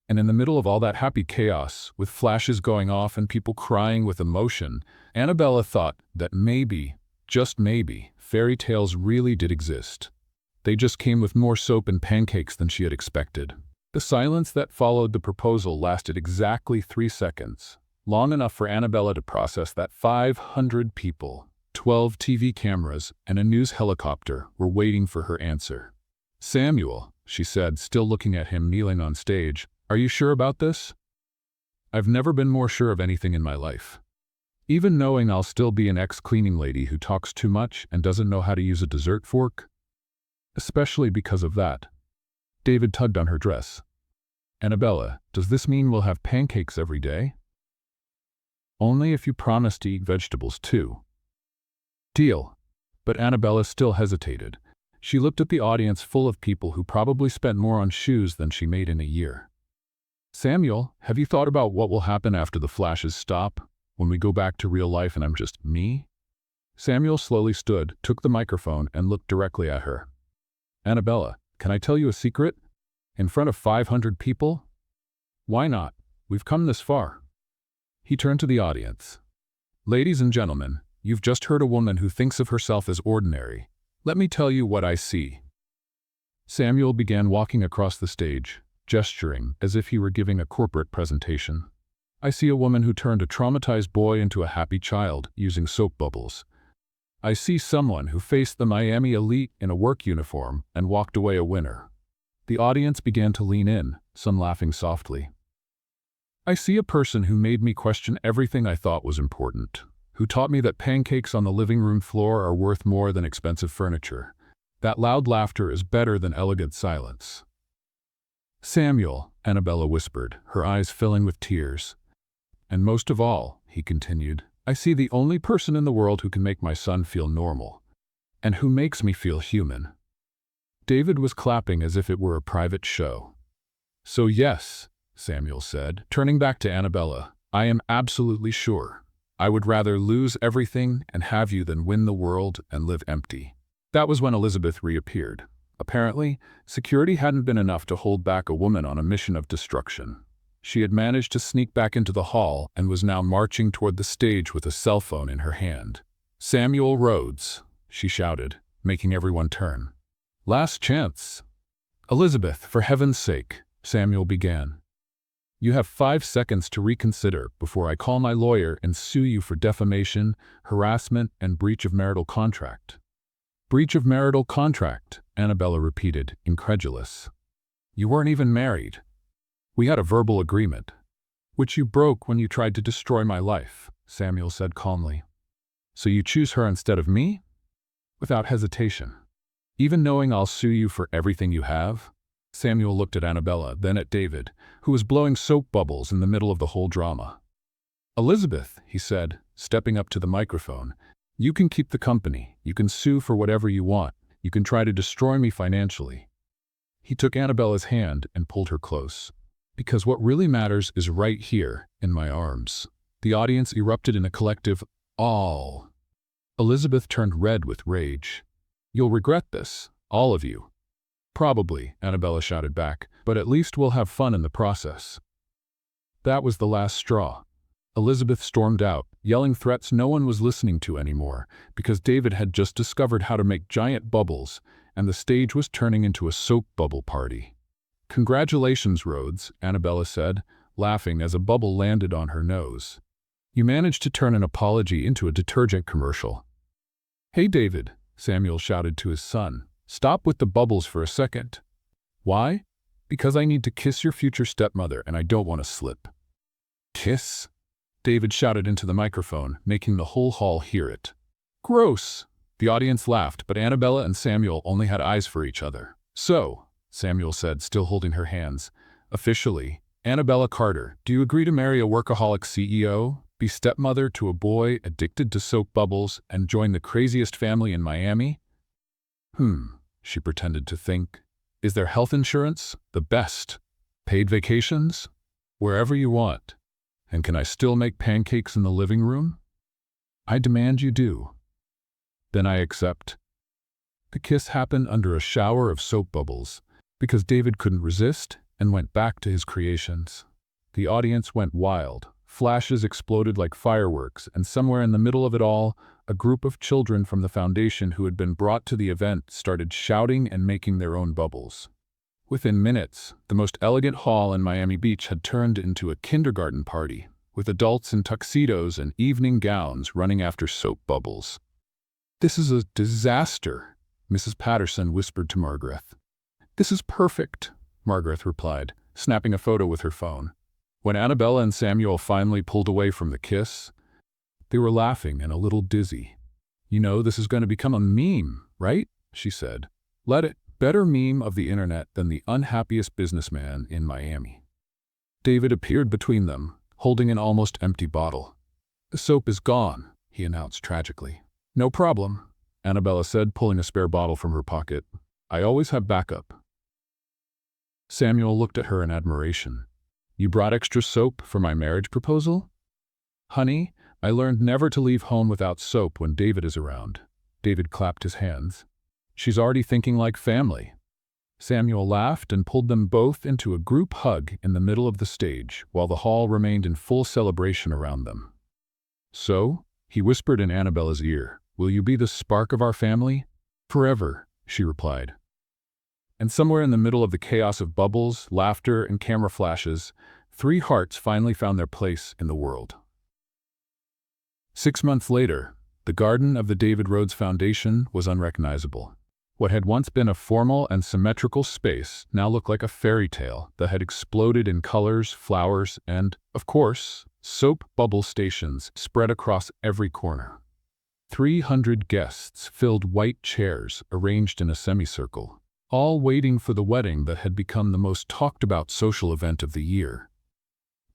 And in the middle of all that happy chaos, with flashes going off and people crying with emotion, Annabella thought that maybe, just maybe, fairy tales really did exist. They just came with more soap and pancakes than she had expected. The silence that followed the proposal lasted exactly 3 seconds, long enough for Annabella to process that 500 people, 12 TV cameras, and a news helicopter were waiting for her answer. "Samuel," she said, still looking at him kneeling on stage, "are you sure about this?" "I've never been more sure of anything in my life. Even knowing I'll still be an ex-cleaning lady who talks too much and doesn't know how to use a dessert fork. Especially because of that." David tugged on her dress. "Annabella, does this mean we'll have pancakes every day?" "Only if you promise to eat vegetables too." "Deal." But Annabella still hesitated. She looked at the audience full of people who probably spent more on shoes than she made in a year. "Samuel, have you thought about what will happen after the flashes stop, when we go back to real life and I'm just me?" Samuel slowly stood, took the microphone, and looked directly at her. "Annabella, can I tell you a secret? In front of 500 people? Why not? We've come this far." He turned to the audience. "Ladies and gentlemen, you've just heard a woman who thinks of herself as ordinary. Let me tell you what I see." Samuel began walking across the stage, gesturing as if he were giving a corporate presentation. "I see a woman who turned a traumatized boy into a happy child using soap bubbles. I see someone who faced the Miami elite in a work uniform and walked away a winner." The audience began to lean in, some laughing softly. "I see a person who made me question everything I thought was important, who taught me that pancakes on the living room floor are worth more than expensive furniture, that loud laughter is better than elegant silence." "Samuel," Annabella whispered, her eyes filling with tears. "And most of all," he continued, "I see the only person in the world who can make my son feel normal, and who makes me feel human." David was clapping as if it were a private show. "So yes," Samuel said, turning back to Annabella, "I am absolutely sure. I would rather lose everything and have you than win the world and live empty." That was when Elizabeth reappeared. Apparently, security hadn't been enough to hold back a woman on a mission of destruction. She had managed to sneak back into the hall and was now marching toward the stage with a cell phone in her hand. "Samuel Rhodes," she shouted, making everyone turn. "Last chance." "Elizabeth, for heaven's sake," Samuel began. "You have 5 seconds to reconsider before I call my lawyer and sue you for defamation, harassment, and breach of marital contract." "Breach of marital contract," Annabella repeated, incredulous. "You weren't even married. We had a verbal agreement." "Which you broke when you tried to destroy my life," Samuel said calmly. "So you choose her instead of me?" "Without hesitation. Even knowing I'll sue you for everything you have?" Samuel looked at Annabella, then at David, who was blowing soap bubbles in the middle of the whole drama. "Elizabeth," he said, stepping up to the microphone, "you can keep the company, you can sue for whatever you want, you can try to destroy me financially." He took Annabella's hand and pulled her close. "Because what really matters is right here, in my arms." The audience erupted in a collective "all." Elizabeth turned red with rage. "You'll regret this, all of you." "Probably," Annabella shouted back, "but at least we'll have fun in the process." That was the last straw. Elizabeth stormed out, yelling threats no one was listening to anymore, because David had just discovered how to make giant bubbles, and the stage was turning into a soap bubble party. "Congratulations, Rhodes," Annabella said, laughing as a bubble landed on her nose. "You managed to turn an apology into a detergent commercial." "Hey, David," Samuel shouted to his son, "stop with the bubbles for a second." "Why?" "Because I need to kiss your future stepmother and I don't want to slip." "Kiss?" David shouted into the microphone, making the whole hall hear it. "Gross!" The audience laughed, but Annabella and Samuel only had eyes for each other. "So," Samuel said, still holding her hands, "officially, Annabella Carter, do you agree to marry a workaholic CEO, be stepmother to a boy addicted to soap bubbles, and join the craziest family in Miami?" She pretended to think. "Is there health insurance? The best. Paid vacations? Wherever you want. And can I still make pancakes in the living room?" "I demand you do." "Then I accept." The kiss happened under a shower of soap bubbles. Because David couldn't resist, and went back to his creations. The audience went wild. Flashes exploded like fireworks, and somewhere in the middle of it all, a group of children from the foundation who had been brought to the event started shouting and making their own bubbles. Within minutes, the most elegant hall in Miami Beach had turned into a kindergarten party, with adults in tuxedos and evening gowns running after soap bubbles. "This is a disaster," Mrs. Patterson whispered to Margaret. "This is perfect," Margaret replied, snapping a photo with her phone. When Annabella and Samuel finally pulled away from the kiss, they were laughing and a little dizzy. "You know, this is going to become a meme, right?" she said. "Let it. Better meme of the internet than the unhappiest businessman in Miami." David appeared between them, holding an almost empty bottle. "The soap is gone," he announced tragically. "No problem," Annabella said, pulling a spare bottle from her pocket. "I always have backup." Samuel looked at her in admiration. "You brought extra soap for my marriage proposal?" "Honey, I learned never to leave home without soap when David is around." David clapped his hands. "She's already thinking like family." Samuel laughed and pulled them both into a group hug in the middle of the stage, while the hall remained in full celebration around them. "So," he whispered in Annabella's ear, "will you be the spark of our family?" "Forever," she replied. And somewhere in the middle of the chaos of bubbles, laughter, and camera flashes, 3 hearts finally found their place in the world. 6 months later, the garden of the David Rhodes Foundation was unrecognizable. What had once been a formal and symmetrical space now looked like a fairy tale that had exploded in colors, flowers, and, of course, soap bubble stations spread across every corner. 300 guests filled white chairs arranged in a semicircle, all waiting for the wedding that had become the most talked-about social event of the year.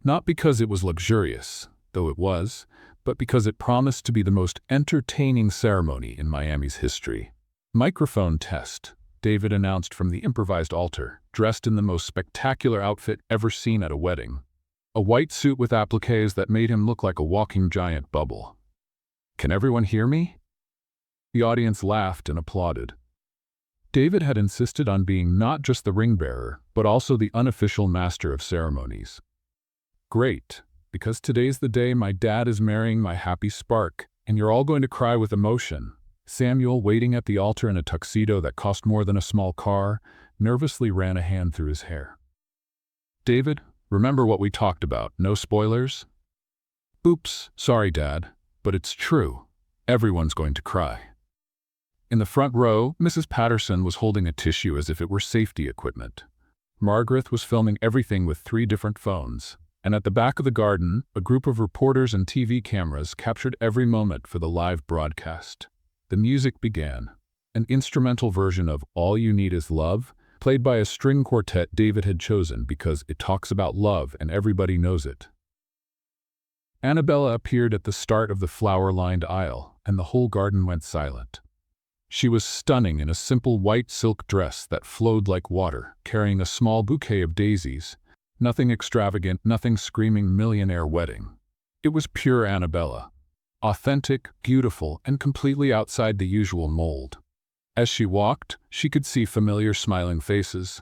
Not because it was luxurious, though it was, but because it promised to be the most entertaining ceremony in Miami's history. "Microphone test," David announced from the improvised altar, dressed in the most spectacular outfit ever seen at a wedding. A white suit with appliques that made him look like a walking giant bubble. "Can everyone hear me?" The audience laughed and applauded. David had insisted on being not just the ring bearer, but also the unofficial master of ceremonies. "Great, because today's the day my dad is marrying my happy spark, and you're all going to cry with emotion." Samuel, waiting at the altar in a tuxedo that cost more than a small car, nervously ran a hand through his hair. "David, remember what we talked about, no spoilers?" "Oops, sorry, Dad, but it's true. Everyone's going to cry." In the front row, Mrs. Patterson was holding a tissue as if it were safety equipment. Margaret was filming everything with 3 different phones, and at the back of the garden, a group of reporters and TV cameras captured every moment for the live broadcast. The music began, an instrumental version of "All You Need Is Love," played by a string quartet David had chosen because it talks about love and everybody knows it. Annabella appeared at the start of the flower-lined aisle, and the whole garden went silent. She was stunning in a simple white silk dress that flowed like water, carrying a small bouquet of daisies. Nothing extravagant, nothing screaming millionaire wedding. It was pure Annabella. Authentic, beautiful, and completely outside the usual mold. As she walked, she could see familiar smiling faces.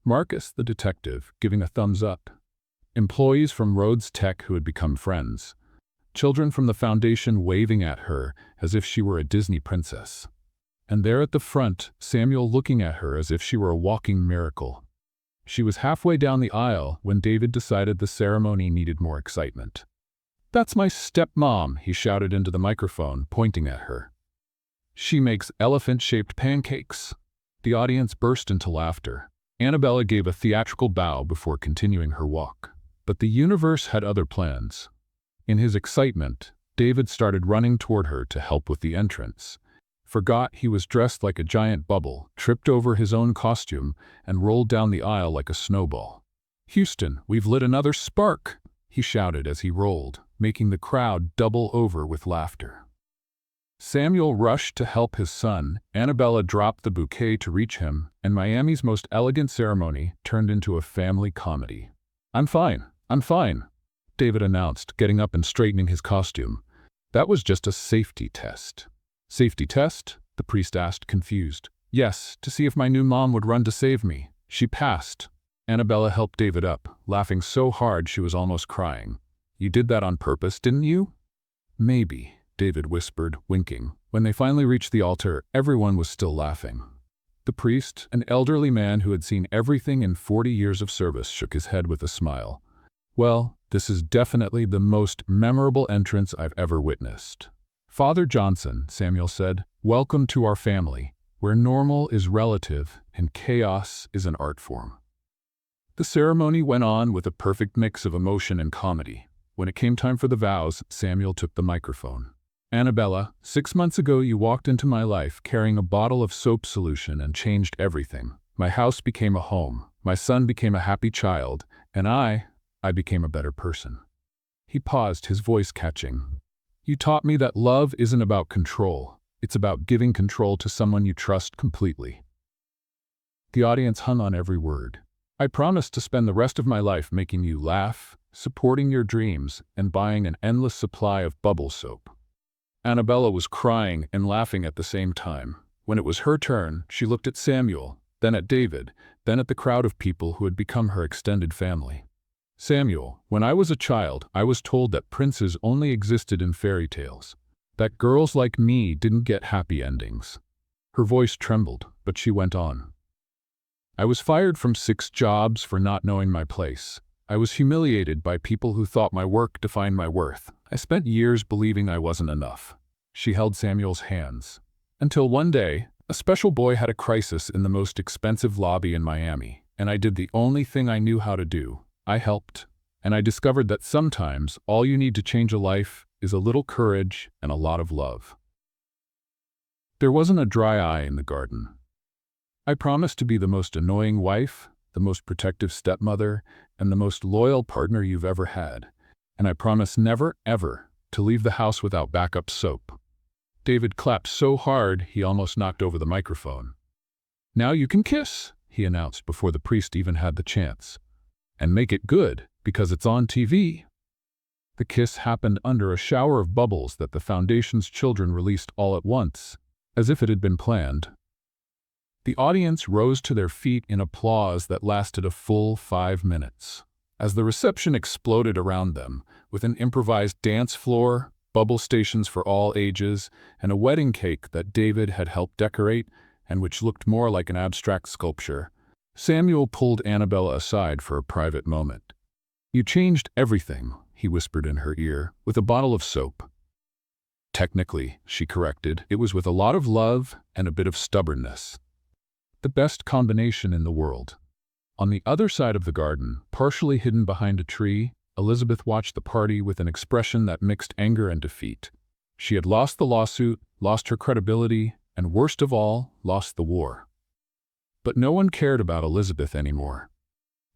Marcus, the detective, giving a thumbs up. Employees from Rhodes Tech who had become friends. Children from the foundation waving at her as if she were a Disney princess. And there at the front, Samuel looking at her as if she were a walking miracle. She was halfway down the aisle when David decided the ceremony needed more excitement. "That's my stepmom," he shouted into the microphone, pointing at her. "She makes elephant-shaped pancakes." The audience burst into laughter. Annabella gave a theatrical bow before continuing her walk. But the universe had other plans. In his excitement, David started running toward her to help with the entrance. Forgot he was dressed like a giant bubble, tripped over his own costume, and rolled down the aisle like a snowball. "Houston, we've lit another spark," he shouted as he rolled, making the crowd double over with laughter. Samuel rushed to help his son, Annabella dropped the bouquet to reach him, and Miami's most elegant ceremony turned into a family comedy. I'm fine," David announced, getting up and straightening his costume. "That was just a safety test." "Safety test?" the priest asked, confused. "Yes, to see if my new mom would run to save me. She passed." Annabella helped David up, laughing so hard she was almost crying. "You did that on purpose, didn't you?" "Maybe," David whispered, winking. When they finally reached the altar, everyone was still laughing. The priest, an elderly man who had seen everything in 40 years of service, shook his head with a smile. "Well, this is definitely the most memorable entrance I've ever witnessed." "Father Johnson," Samuel said, "welcome to our family, where normal is relative and chaos is an art form." The ceremony went on with a perfect mix of emotion and comedy. When it came time for the vows, Samuel took the microphone. "Annabella, 6 months ago you walked into my life carrying a bottle of soap solution and changed everything. My house became a home, my son became a happy child, and I became a better person." He paused, his voice catching. "You taught me that love isn't about control. It's about giving control to someone you trust completely." The audience hung on every word. "I promised to spend the rest of my life making you laugh, supporting your dreams, and buying an endless supply of bubble soap." Annabella was crying and laughing at the same time. When it was her turn, she looked at Samuel, then at David, then at the crowd of people who had become her extended family. "Samuel, when I was a child, I was told that princes only existed in fairy tales, that girls like me didn't get happy endings." Her voice trembled, but she went on. "I was fired from 6 jobs for not knowing my place. I was humiliated by people who thought my work defined my worth. I spent years believing I wasn't enough." She held Samuel's hands. "Until one day, a special boy had a crisis in the most expensive lobby in Miami, and I did the only thing I knew how to do. I helped, and I discovered that sometimes all you need to change a life is a little courage and a lot of love." There wasn't a dry eye in the garden. "I promised to be the most annoying wife, the most protective stepmother, and the most loyal partner you've ever had. And I promise never, ever, to leave the house without backup soap." David clapped so hard he almost knocked over the microphone. "Now you can kiss," he announced before the priest even had the chance. "And make it good, because it's on TV." The kiss happened under a shower of bubbles that the Foundation's children released all at once, as if it had been planned. The audience rose to their feet in applause that lasted a full 5 minutes. As the reception exploded around them, with an improvised dance floor, bubble stations for all ages, and a wedding cake that David had helped decorate and which looked more like an abstract sculpture, Samuel pulled Annabella aside for a private moment. "You changed everything," he whispered in her ear, "with a bottle of soap." "Technically," she corrected, "it was with a lot of love and a bit of stubbornness. The best combination in the world." On the other side of the garden, partially hidden behind a tree, Elizabeth watched the party with an expression that mixed anger and defeat. She had lost the lawsuit, lost her credibility, and worst of all, lost the war. But no one cared about Elizabeth anymore.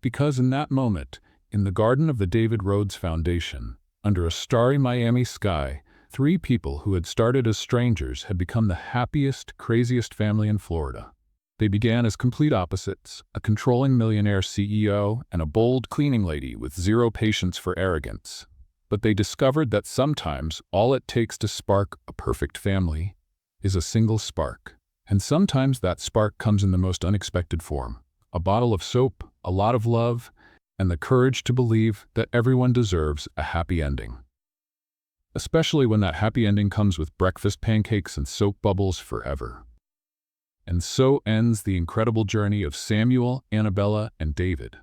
Because in that moment, in the garden of the David Rhodes Foundation, under a starry Miami sky, 3 people who had started as strangers had become the happiest, craziest family in Florida. They began as complete opposites, a controlling millionaire CEO and a bold cleaning lady with zero patience for arrogance. But they discovered that sometimes all it takes to spark a perfect family is a single spark. And sometimes that spark comes in the most unexpected form: a bottle of soap, a lot of love, and the courage to believe that everyone deserves a happy ending. Especially when that happy ending comes with breakfast pancakes and soap bubbles forever. And so ends the incredible journey of Samuel, Annabella, and David.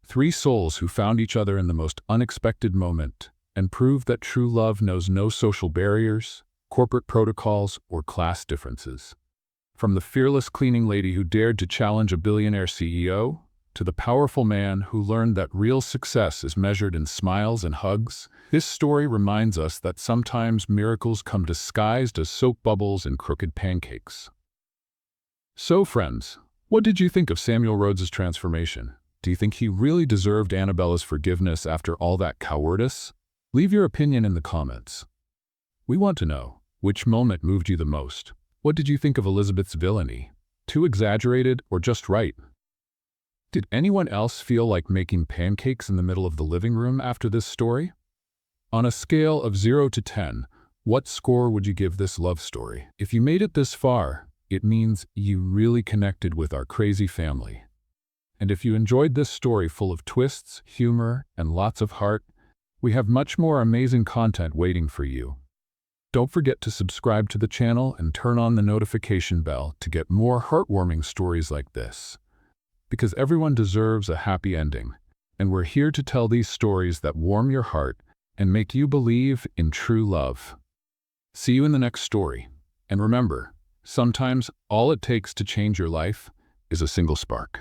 3 souls who found each other in the most unexpected moment and proved that true love knows no social barriers, corporate protocols, or class differences. From the fearless cleaning lady who dared to challenge a billionaire CEO, to the powerful man who learned that real success is measured in smiles and hugs, this story reminds us that sometimes miracles come disguised as soap bubbles and crooked pancakes. So friends, what did you think of Samuel Rhodes' transformation? Do you think he really deserved Annabella's forgiveness after all that cowardice? Leave your opinion in the comments. We want to know, which moment moved you the most? What did you think of Elizabeth's villainy? Too exaggerated or just right? Did anyone else feel like making pancakes in the middle of the living room after this story? On a scale of 0 to 10, what score would you give this love story? If you made it this far, it means you really connected with our crazy family. And if you enjoyed this story full of twists, humor, and lots of heart, we have much more amazing content waiting for you. Don't forget to subscribe to the channel and turn on the notification bell to get more heartwarming stories like this. Because everyone deserves a happy ending, and we're here to tell these stories that warm your heart and make you believe in true love. See you in the next story. And remember, sometimes all it takes to change your life is a single spark.